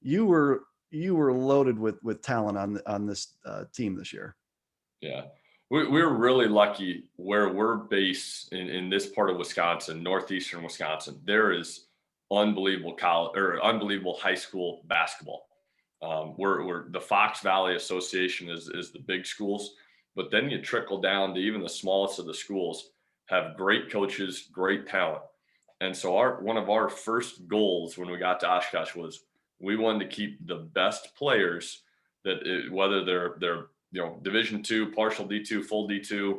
You were loaded with talent on this team this year. Yeah. We're really lucky where we're based in this part of Wisconsin, northeastern Wisconsin. There is unbelievable unbelievable high school basketball. We're the Fox Valley Association is the big schools, but then you trickle down to even the smallest of the schools have great coaches, great talent. And so one of our first goals when we got to Oshkosh was we wanted to keep the best players whether they're Division II, partial D2, full D2,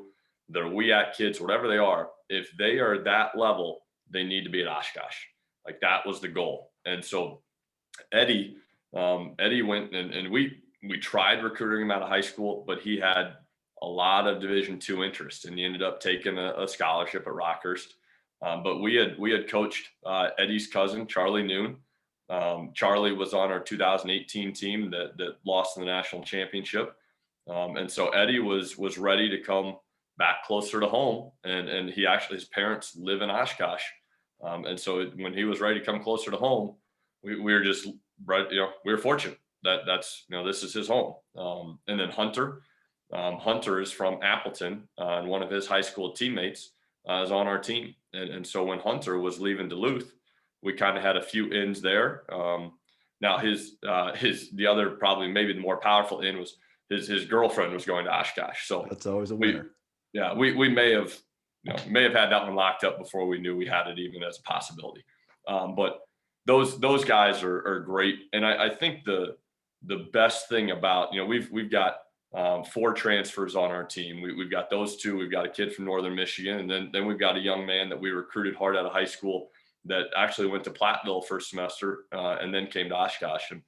they're WIAC kids, whatever they are. If they are that level, they need to be at Oshkosh. Like that was the goal. And so Eddie went and we tried recruiting him out of high school, but he had a lot of Division II interest, and he ended up taking a scholarship at Rockhurst. But we had coached Eddie's cousin, Charlie Noon. Charlie was on our 2018 team that lost in the national championship. And so Eddie was ready to come back closer to home, and his parents live in Oshkosh. And so when he was ready to come closer to home, we were just right. We were fortunate that's this is his home. And then Hunter is from Appleton, and one of his high school teammates is on our team. And so when Hunter was leaving Duluth, we kind of had a few ins there. Now the other, probably maybe the more powerful in was his girlfriend was going to Oshkosh. So that's always a winner. We may have had that one locked up before we knew we had it even as a possibility. But those guys are great. And I think the best thing about, we've got 4 transfers on our team. We've got those 2. We've got a kid from Northern Michigan, and then we've got a young man that we recruited hard out of high school that actually went to Platteville first semester and then came to Oshkosh. And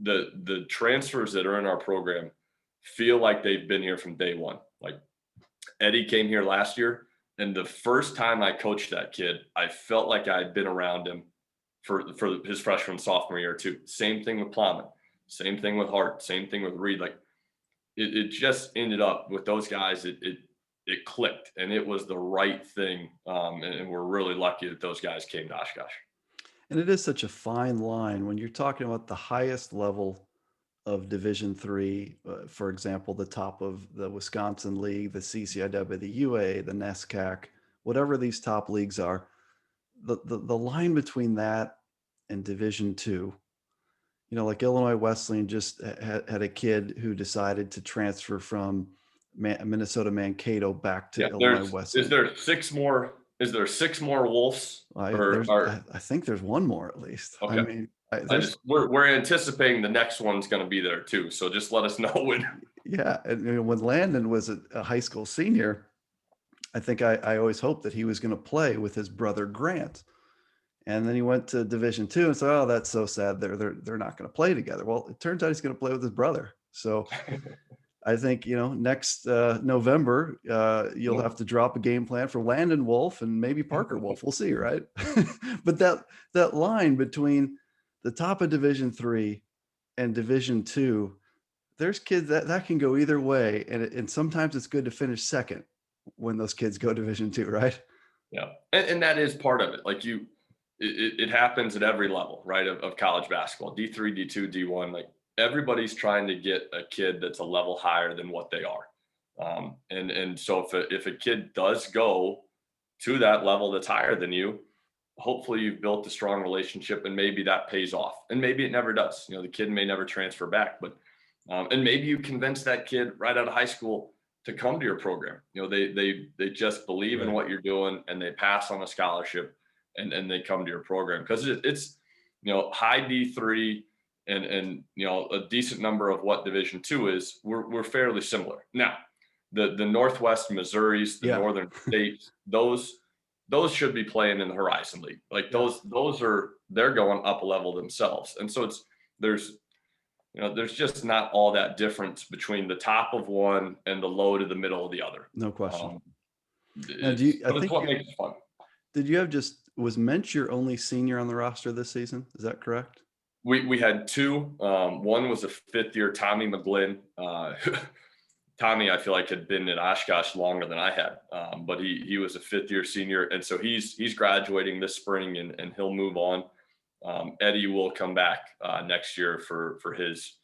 the transfers that are in our program feel like they've been here from day one. Like Eddie came here last year, and the first time I coached that kid, I felt like I had been around him for his freshman, sophomore year too. Same thing with Plowman, same thing with Hart, same thing with Reed. Like it just ended up with those guys. It clicked, and it was the right thing. And we're really lucky that those guys came to Oshkosh. And it is such a fine line when you're talking about the highest level of Division III, for example, the top of the Wisconsin League, the CCIW, the UA, the NESCAC, whatever these top leagues are, the line between that and Division II, like Illinois Wesleyan just had a kid who decided to transfer from Minnesota Mankato back to Yeah, Illinois is Wesleyan. there 6 more, is there 6 more Wolves or I think there's one more at least. I okay. mean, I there's just we're anticipating the next one's gonna be there too. So just let us know when. yeah. And when Landon was a high school senior, I think I always hoped that he was going to play with his brother Grant. And then he went to Division II and said, "Oh, that's so sad. They're not going to play together." Well, it turns out he's going to play with his brother. So I think next November you'll have to drop a game plan for Landon Wolf and maybe Parker Wolf. We'll see, right? But that line between the top of Division III and Division II, there's kids that can go either way, and sometimes it's good to finish second when those kids go Division II, right? Yeah, and that is part of it. Like it happens at every level, right? Of college basketball, D3, D2, D1. Like everybody's trying to get a kid that's a level higher than what they are. And so if a kid does go to that level that's higher than you, hopefully you've built a strong relationship, and maybe that pays off. And maybe it never does. The kid may never transfer back, but and maybe you convince that kid right out of high school to come to your program. They just believe in Right. what you're doing, and they pass on a scholarship, and they come to your program because it's high D3 and a decent number of what Division II is. We're fairly similar now. The Northwest Missouris, the Yeah. Northern states, those should be playing in the Horizon League. Like Yeah. they're going up a level themselves, and so there's there's just not all that difference between the top of one and the low to the middle of the other. No question. Um, Now, but it's what makes it fun. did you have was Mensch your only senior on the roster this season? Is that correct? We had 2. One was a 5th-year Tommy McGlynn. Tommy, I feel like, had been at Oshkosh longer than I had, but he was a 5th-year senior, and so he's graduating this spring, and he'll move on. Eddie will come back next year for his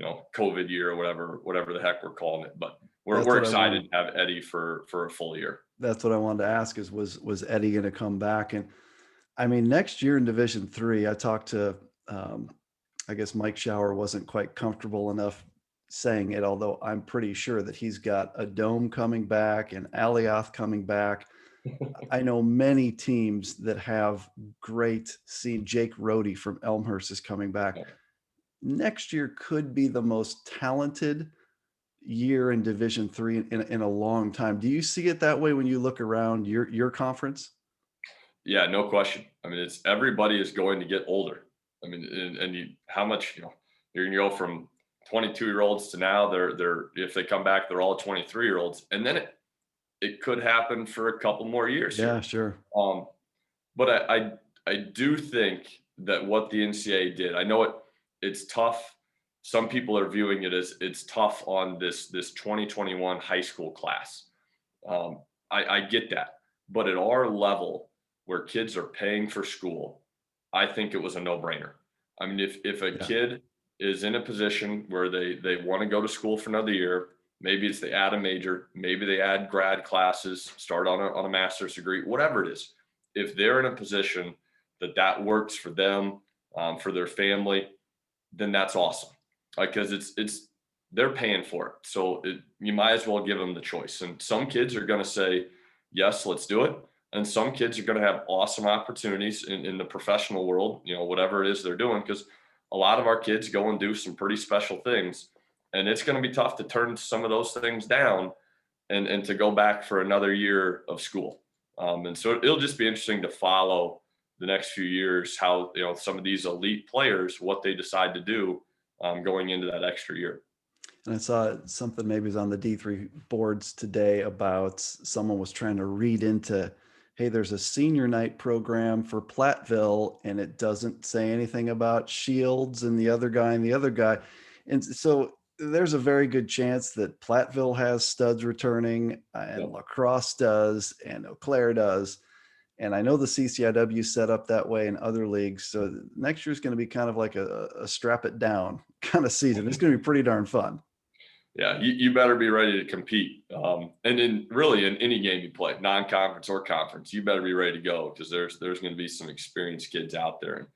COVID year or whatever the heck we're calling it. But we're excited to have Eddie for a full year. That's what I wanted to ask is was Eddie going to come back? And I mean, next year in Division III, I talked to I guess Mike Shower wasn't quite comfortable enough saying it, although I'm pretty sure that he's got a Dome coming back and Alioth coming back. I know many teams that have great seen. Jake Rohde from Elmhurst is coming back. Next year could be the most talented year in Division III in a long time. Do you see it that way when you look around your conference? Yeah, no question. I mean, it's everybody is going to get older. I mean, how much you're going to go from 22-year-olds to now they're if they come back they're all 23-year-olds, and then it could happen for a couple more years Yeah, here. sure. But I do think that what the NCAA did, I know it's tough. Some people are viewing it as it's tough on this 2021 high school class. I get that, but at our level where kids are paying for school, I think it was a no-brainer. I mean, if a kid is in a position where they want to go to school for another year, maybe it's they add a major, maybe they add grad classes, start on a master's degree, whatever it is. If they're in a position that works for them, for their family, then that's awesome. Because it's they're paying for it, so you might as well give them the choice. And some kids are going to say, yes, let's do it. And some kids are going to have awesome opportunities in the professional world, whatever it is they're doing, because a lot of our kids go and do some pretty special things. And it's going to be tough to turn some of those things down and to go back for another year of school. And so it'll just be interesting to follow the next few years how some of these elite players, what they decide to do going into that extra year. And I saw something maybe was on the D3 boards today about someone was trying to read into, hey, there's a senior night program for Platteville, and it doesn't say anything about Shields and the other guy and the other guy. And so there's a very good chance that Platteville has studs returning, and La Crosse does, and Eau Claire does. And I know the CCIW set up that way in other leagues. So next year is going to be kind of like a strap it down kind of season. It's going to be pretty darn fun. Yeah, you better be ready to compete. And in any game you play, non-conference or conference, you better be ready to go, because there's going to be some experienced kids out there.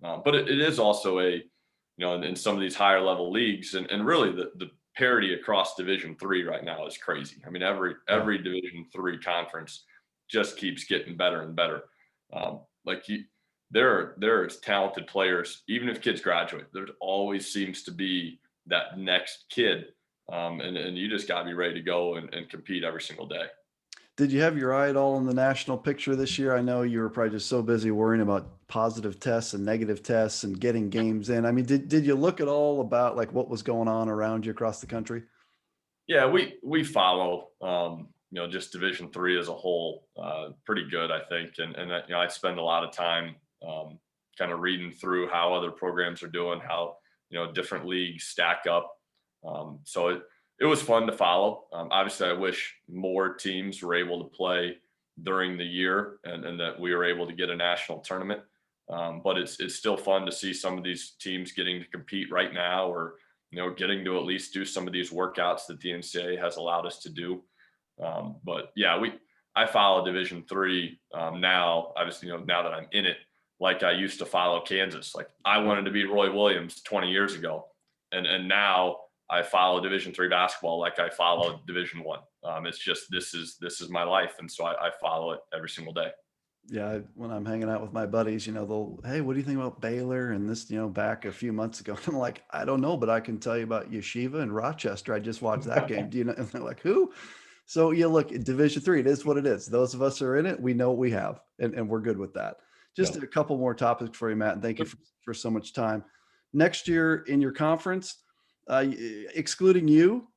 But it is also in some of these higher level leagues, and really the parity across Division III right now is crazy. I mean, every Division III conference just keeps getting better and better. Like there are talented players, even if kids graduate, there always seems to be that next kid. And you just got to be ready to go and compete every single day. Did you have your eye at all on the national picture this year? I know you were probably just so busy worrying about positive tests and negative tests and getting games in. I mean, did you look at all about like what was going on around you across the country? Yeah, we follow just Division III as a whole pretty good, I think, and I spend a lot of time kind of reading through how other programs are doing, how different leagues stack up. So it was fun to follow. Obviously, I wish more teams were able to play during the year and that we were able to get a national tournament. But it's still fun to see some of these teams getting to compete right now, or getting to at least do some of these workouts that the NCAA has allowed us to do. But yeah, I follow Division III now. Obviously, now that I'm in it, like I used to follow Kansas. Like I wanted to be Roy Williams 20 years ago, and now I follow Division III basketball like I followed Division I. It's just this is my life, and so I follow it every single day. Yeah, when I'm hanging out with my buddies, they'll, hey, what do you think about Baylor and this, back a few months ago? I'm like, I don't know, but I can tell you about Yeshiva and Rochester. I just watched that game. Do you know? And they're like, who? So yeah, look, Division III, it is what it is. Those of us who are in it, we know what we have, and we're good with that. Just Yeah. a couple more topics for you, Matt, and thank you for so much time. Next year in your conference, excluding you,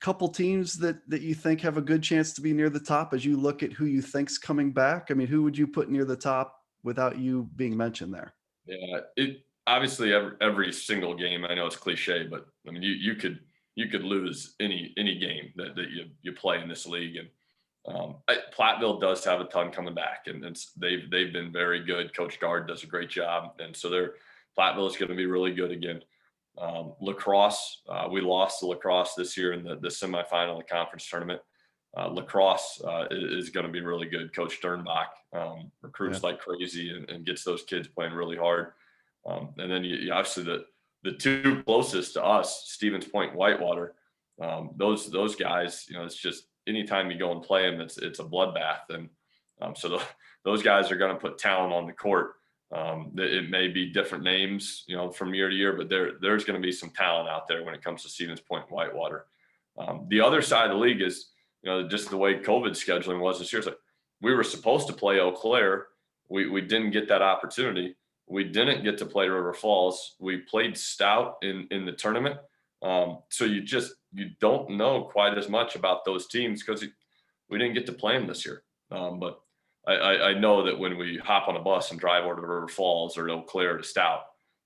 couple teams that you think have a good chance to be near the top as you look at who you think's coming back? I mean, who would you put near the top without you being mentioned there? Yeah, it obviously every single game. I know it's cliche, but I mean, you could lose any game that you play in this league, and Platteville does have a ton coming back, and they've been very good. Coach Guard does a great job, and so Platteville is going to be really good again. Lacrosse, we lost to Lacrosse this year in the semifinal of the conference tournament. Lacrosse is going to be really good. Coach Sternbach recruits like crazy and gets those kids playing really hard. And then you obviously the two closest to us, Stevens Point, Whitewater, those guys, it's just anytime you go and play them, it's a bloodbath. And so those guys are going to put talent on the court. It may be different names, from year to year, but there's going to be some talent out there when it comes to Stevens Point, Whitewater. The other side of the league is, just the way COVID scheduling was this year. It's like we were supposed to play Eau Claire. We didn't get that opportunity. We didn't get to play River Falls. We played Stout in the tournament. So you don't know quite as much about those teams because we didn't get to play them this year. But I know that when we hop on a bus and drive over to River Falls or Eau Claire to Stout,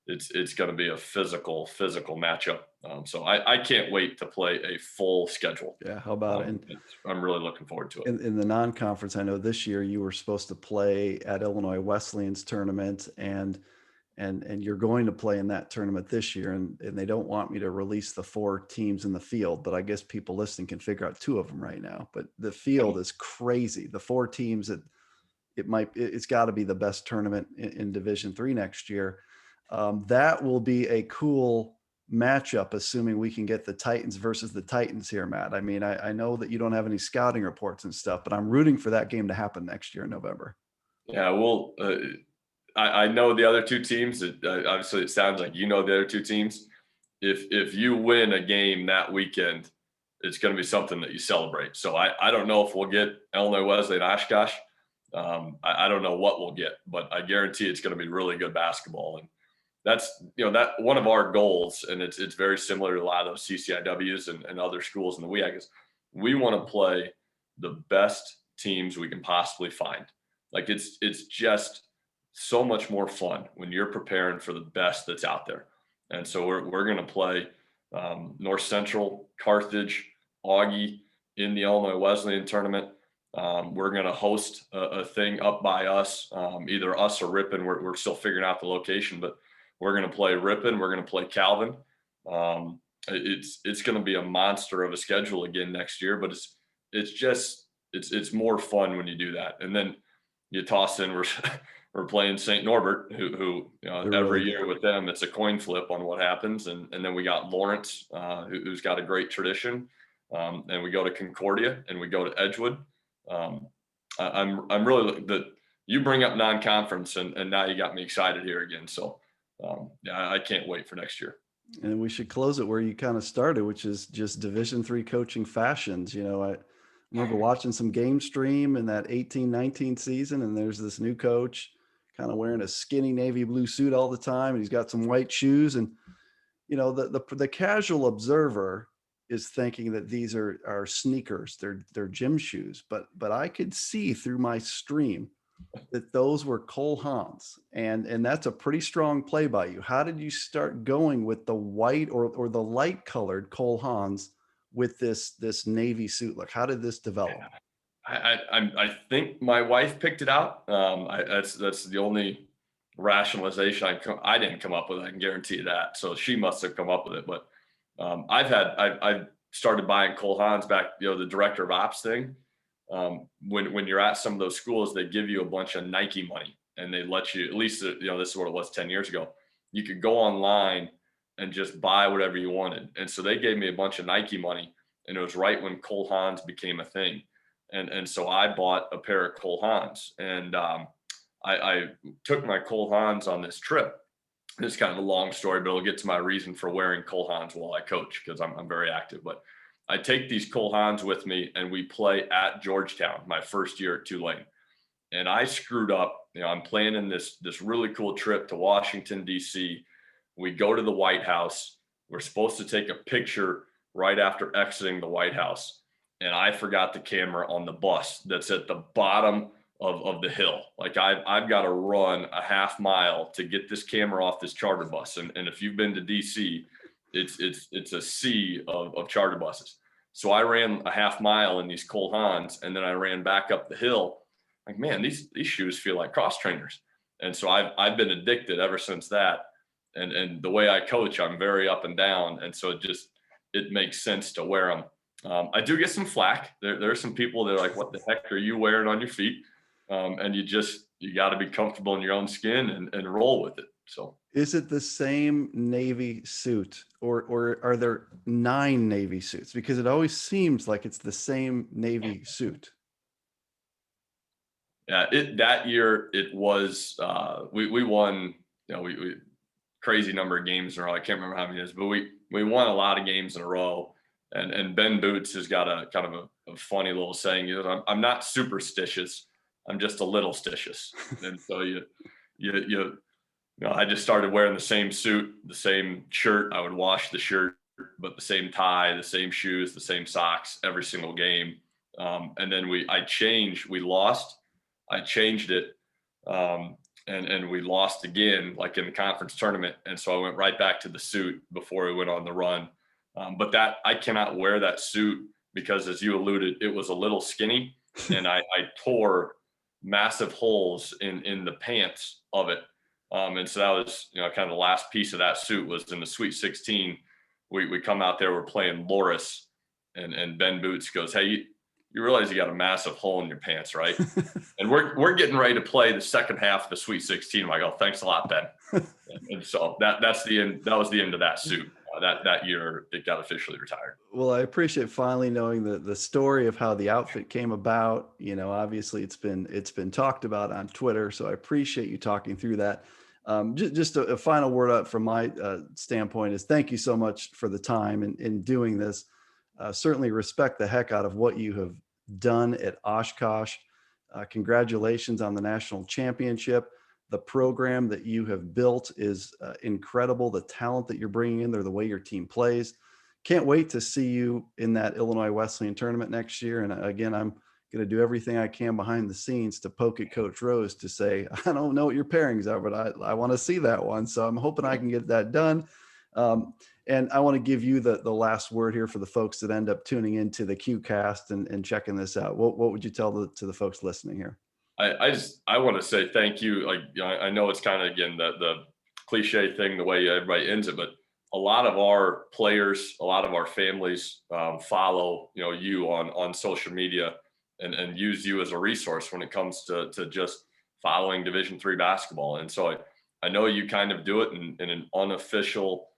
it's going to be a physical matchup. So I can't wait to play a full schedule. Yeah, how about it? I'm really looking forward to it. In the non-conference, I know this year you were supposed to play at Illinois Wesleyan's tournament, and you're going to play in that tournament this year, and they don't want me to release the 4 teams in the field, but I guess people listening can figure out 2 of them right now. But the field is crazy. The 4 teams that it's got to be the best tournament in Division III next year. That will be a cool matchup, assuming we can get the Titans versus the Titans here, Matt. I mean, I know that you don't have any scouting reports and stuff, but I'm rooting for that game to happen next year in November. Yeah, well, I know the other 2 teams. Obviously, it sounds like the other 2 teams. If you win a game that weekend, it's going to be something that you celebrate. So I don't know if we'll get Illinois Wesleyan and Oshkosh. I don't know what we'll get, but I guarantee it's going to be really good basketball. And that's, that one of our goals, and it's very similar to a lot of those CCIWs and other schools in the WEAC, is we want to play the best teams we can possibly find. Like it's just so much more fun when you're preparing for the best that's out there. And so we're going to play North Central, Carthage, Augie in the Illinois Wesleyan tournament. We're going to host a thing up by us, either us or Ripon. We're still figuring out the location, but we're going to play Ripon. We're going to play Calvin. It's going to be a monster of a schedule again next year, but it's more fun when you do that. And then you toss in, we're playing St. Norbert, who They're really every good. year with them, it's a coin flip on what happens. And then we got Lawrence, who's got a great tradition. And we go to Concordia and we go to Edgewood. Um, I'm really you bring up non-conference and now you got me excited here again. So yeah, I can't wait for next year. And we should close it where you kind of started, which is just Division III coaching fashions. I remember watching some game stream in that 18-19 season, and there's this new coach kind of wearing a skinny navy blue suit all the time, and he's got some white shoes. And the casual observer is thinking that these are sneakers, they're gym shoes, but I could see through my stream that those were Cole Haan's, and that's a pretty strong play by you. How did you start going with the white or the light colored Cole Haan's with this navy suit look? How did this develop? I think my wife picked it out. That's the only rationalization I didn't come up with. I can guarantee you that. So she must have come up with it. But I've started buying Cole Haan's back. The director of ops thing. When you're at some of those schools, they give you a bunch of Nike money, and they let you, at least this is what it was 10 years ago. You could go online and just buy whatever you wanted. And so they gave me a bunch of Nike money, and it was right when Cole Haan's became a thing. And so I bought a pair of Cole Haan's, and I took my Cole Haan's on this trip. It's kind of a long story, but it'll get to my reason for wearing Cole Haan's while I coach, because I'm very active. But I take these Cole Haan's with me, and we play at Georgetown my first year at Tulane. And I screwed up. I'm playing in this really cool trip to Washington, D.C. We go to the White House. We're supposed to take a picture right after exiting the White House. And I forgot the camera on the bus that's at the bottom of the hill. Like I've got to run a half mile to get this camera off this charter bus. And if you've been to DC, it's a sea of charter buses. So I ran a half mile in these Cole Haan's, and then I ran back up the hill. Like, man, these shoes feel like cross trainers. And so I've been addicted ever since that. And the way I coach, I'm very up and down. And so it makes sense to wear them. I do get some flack. There are some people that are like, what the heck are you wearing on your feet? And you got to be comfortable in your own skin and roll with it. So Is it the same navy suit, or are there 9 navy suits? Because it always seems like it's the same navy suit. yeah, that year it was we won. We crazy number of games in a row. I can't remember how many it is, but we won a lot of games in a row. And Ben Boots has got a kind of a funny little saying. I'm not superstitious. I'm just a little stitious. And so I just started wearing the same suit, the same shirt. I would wash the shirt, but the same tie, the same shoes, the same socks every single game. And then we lost. I changed it. And we lost again, like in the conference tournament. And so I went right back to the suit before we went on the run. But that I cannot wear that suit because, as you alluded, it was a little skinny, and I tore massive holes in the pants of it. And so that was, kind of the last piece of that suit was in the Sweet 16. We come out there, we're playing Loris, and Ben Boots goes, "Hey, you realize you got a massive hole in your pants, right?" And we're getting ready to play the second half of the Sweet 16. I'm like, "Oh, thanks a lot, Ben." And so that's the end. That was the end of that suit. That year, it got officially retired. Well, I appreciate finally knowing the story of how the outfit came about. Obviously it's been talked about on Twitter, so I appreciate you talking through that. Just a final word up from my standpoint is thank you so much for the time in doing this. Certainly respect the heck out of what you have done at Oshkosh. Congratulations on the national championship. The program that you have built is incredible. The talent that you're bringing in there, the way your team plays. Can't wait to see you in that Illinois Wesleyan tournament next year. And again, I'm going to do everything I can behind the scenes to poke at Coach Rhodes to say, I don't know what your pairings are, but I want to see that one. So I'm hoping I can get that done. And I want to give you the last word here for the folks that end up tuning into the QCast and checking this out. What would you tell to the folks listening here? I want to say thank you. Like, I know it's kind of, again, the cliche thing, the way everybody ends it, but a lot of our players, a lot of our families follow, you on social media. and use you as a resource when it comes to just following Division III basketball. And so I know you kind of do it in an unofficial,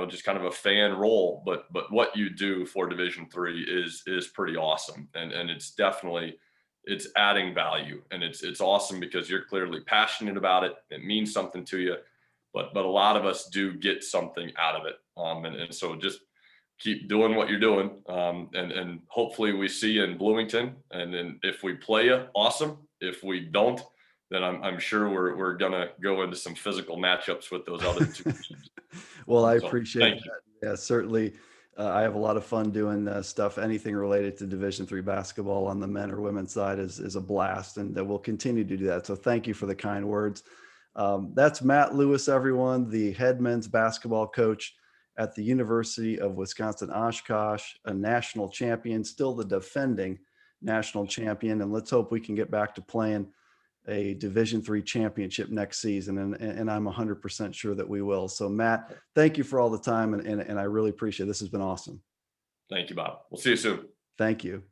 just kind of a fan role, but what you do for Division III is pretty awesome. And it's adding value, and it's awesome because you're clearly passionate about it. It means something to you, but a lot of us do get something out of it. And so just keep doing what you're doing. And hopefully we see you in Bloomington. And then if we play you, awesome. If we don't, then I'm sure we're gonna go into some physical matchups with those other two teams. Well, I So appreciate thank you. that. Yeah, certainly. I have a lot of fun doing stuff. Anything related to Division III basketball on the men or women's side is a blast, and we'll continue to do that. So thank you for the kind words. That's Matt Lewis, everyone, the head men's basketball coach at the University of Wisconsin-Oshkosh, a national champion, still the defending national champion. And let's hope we can get back to playing a Division III championship next season. And I'm 100% sure that we will. So Matt, thank you for all the time. And I really appreciate it. This has been awesome. Thank you, Bob. We'll see you soon. Thank you.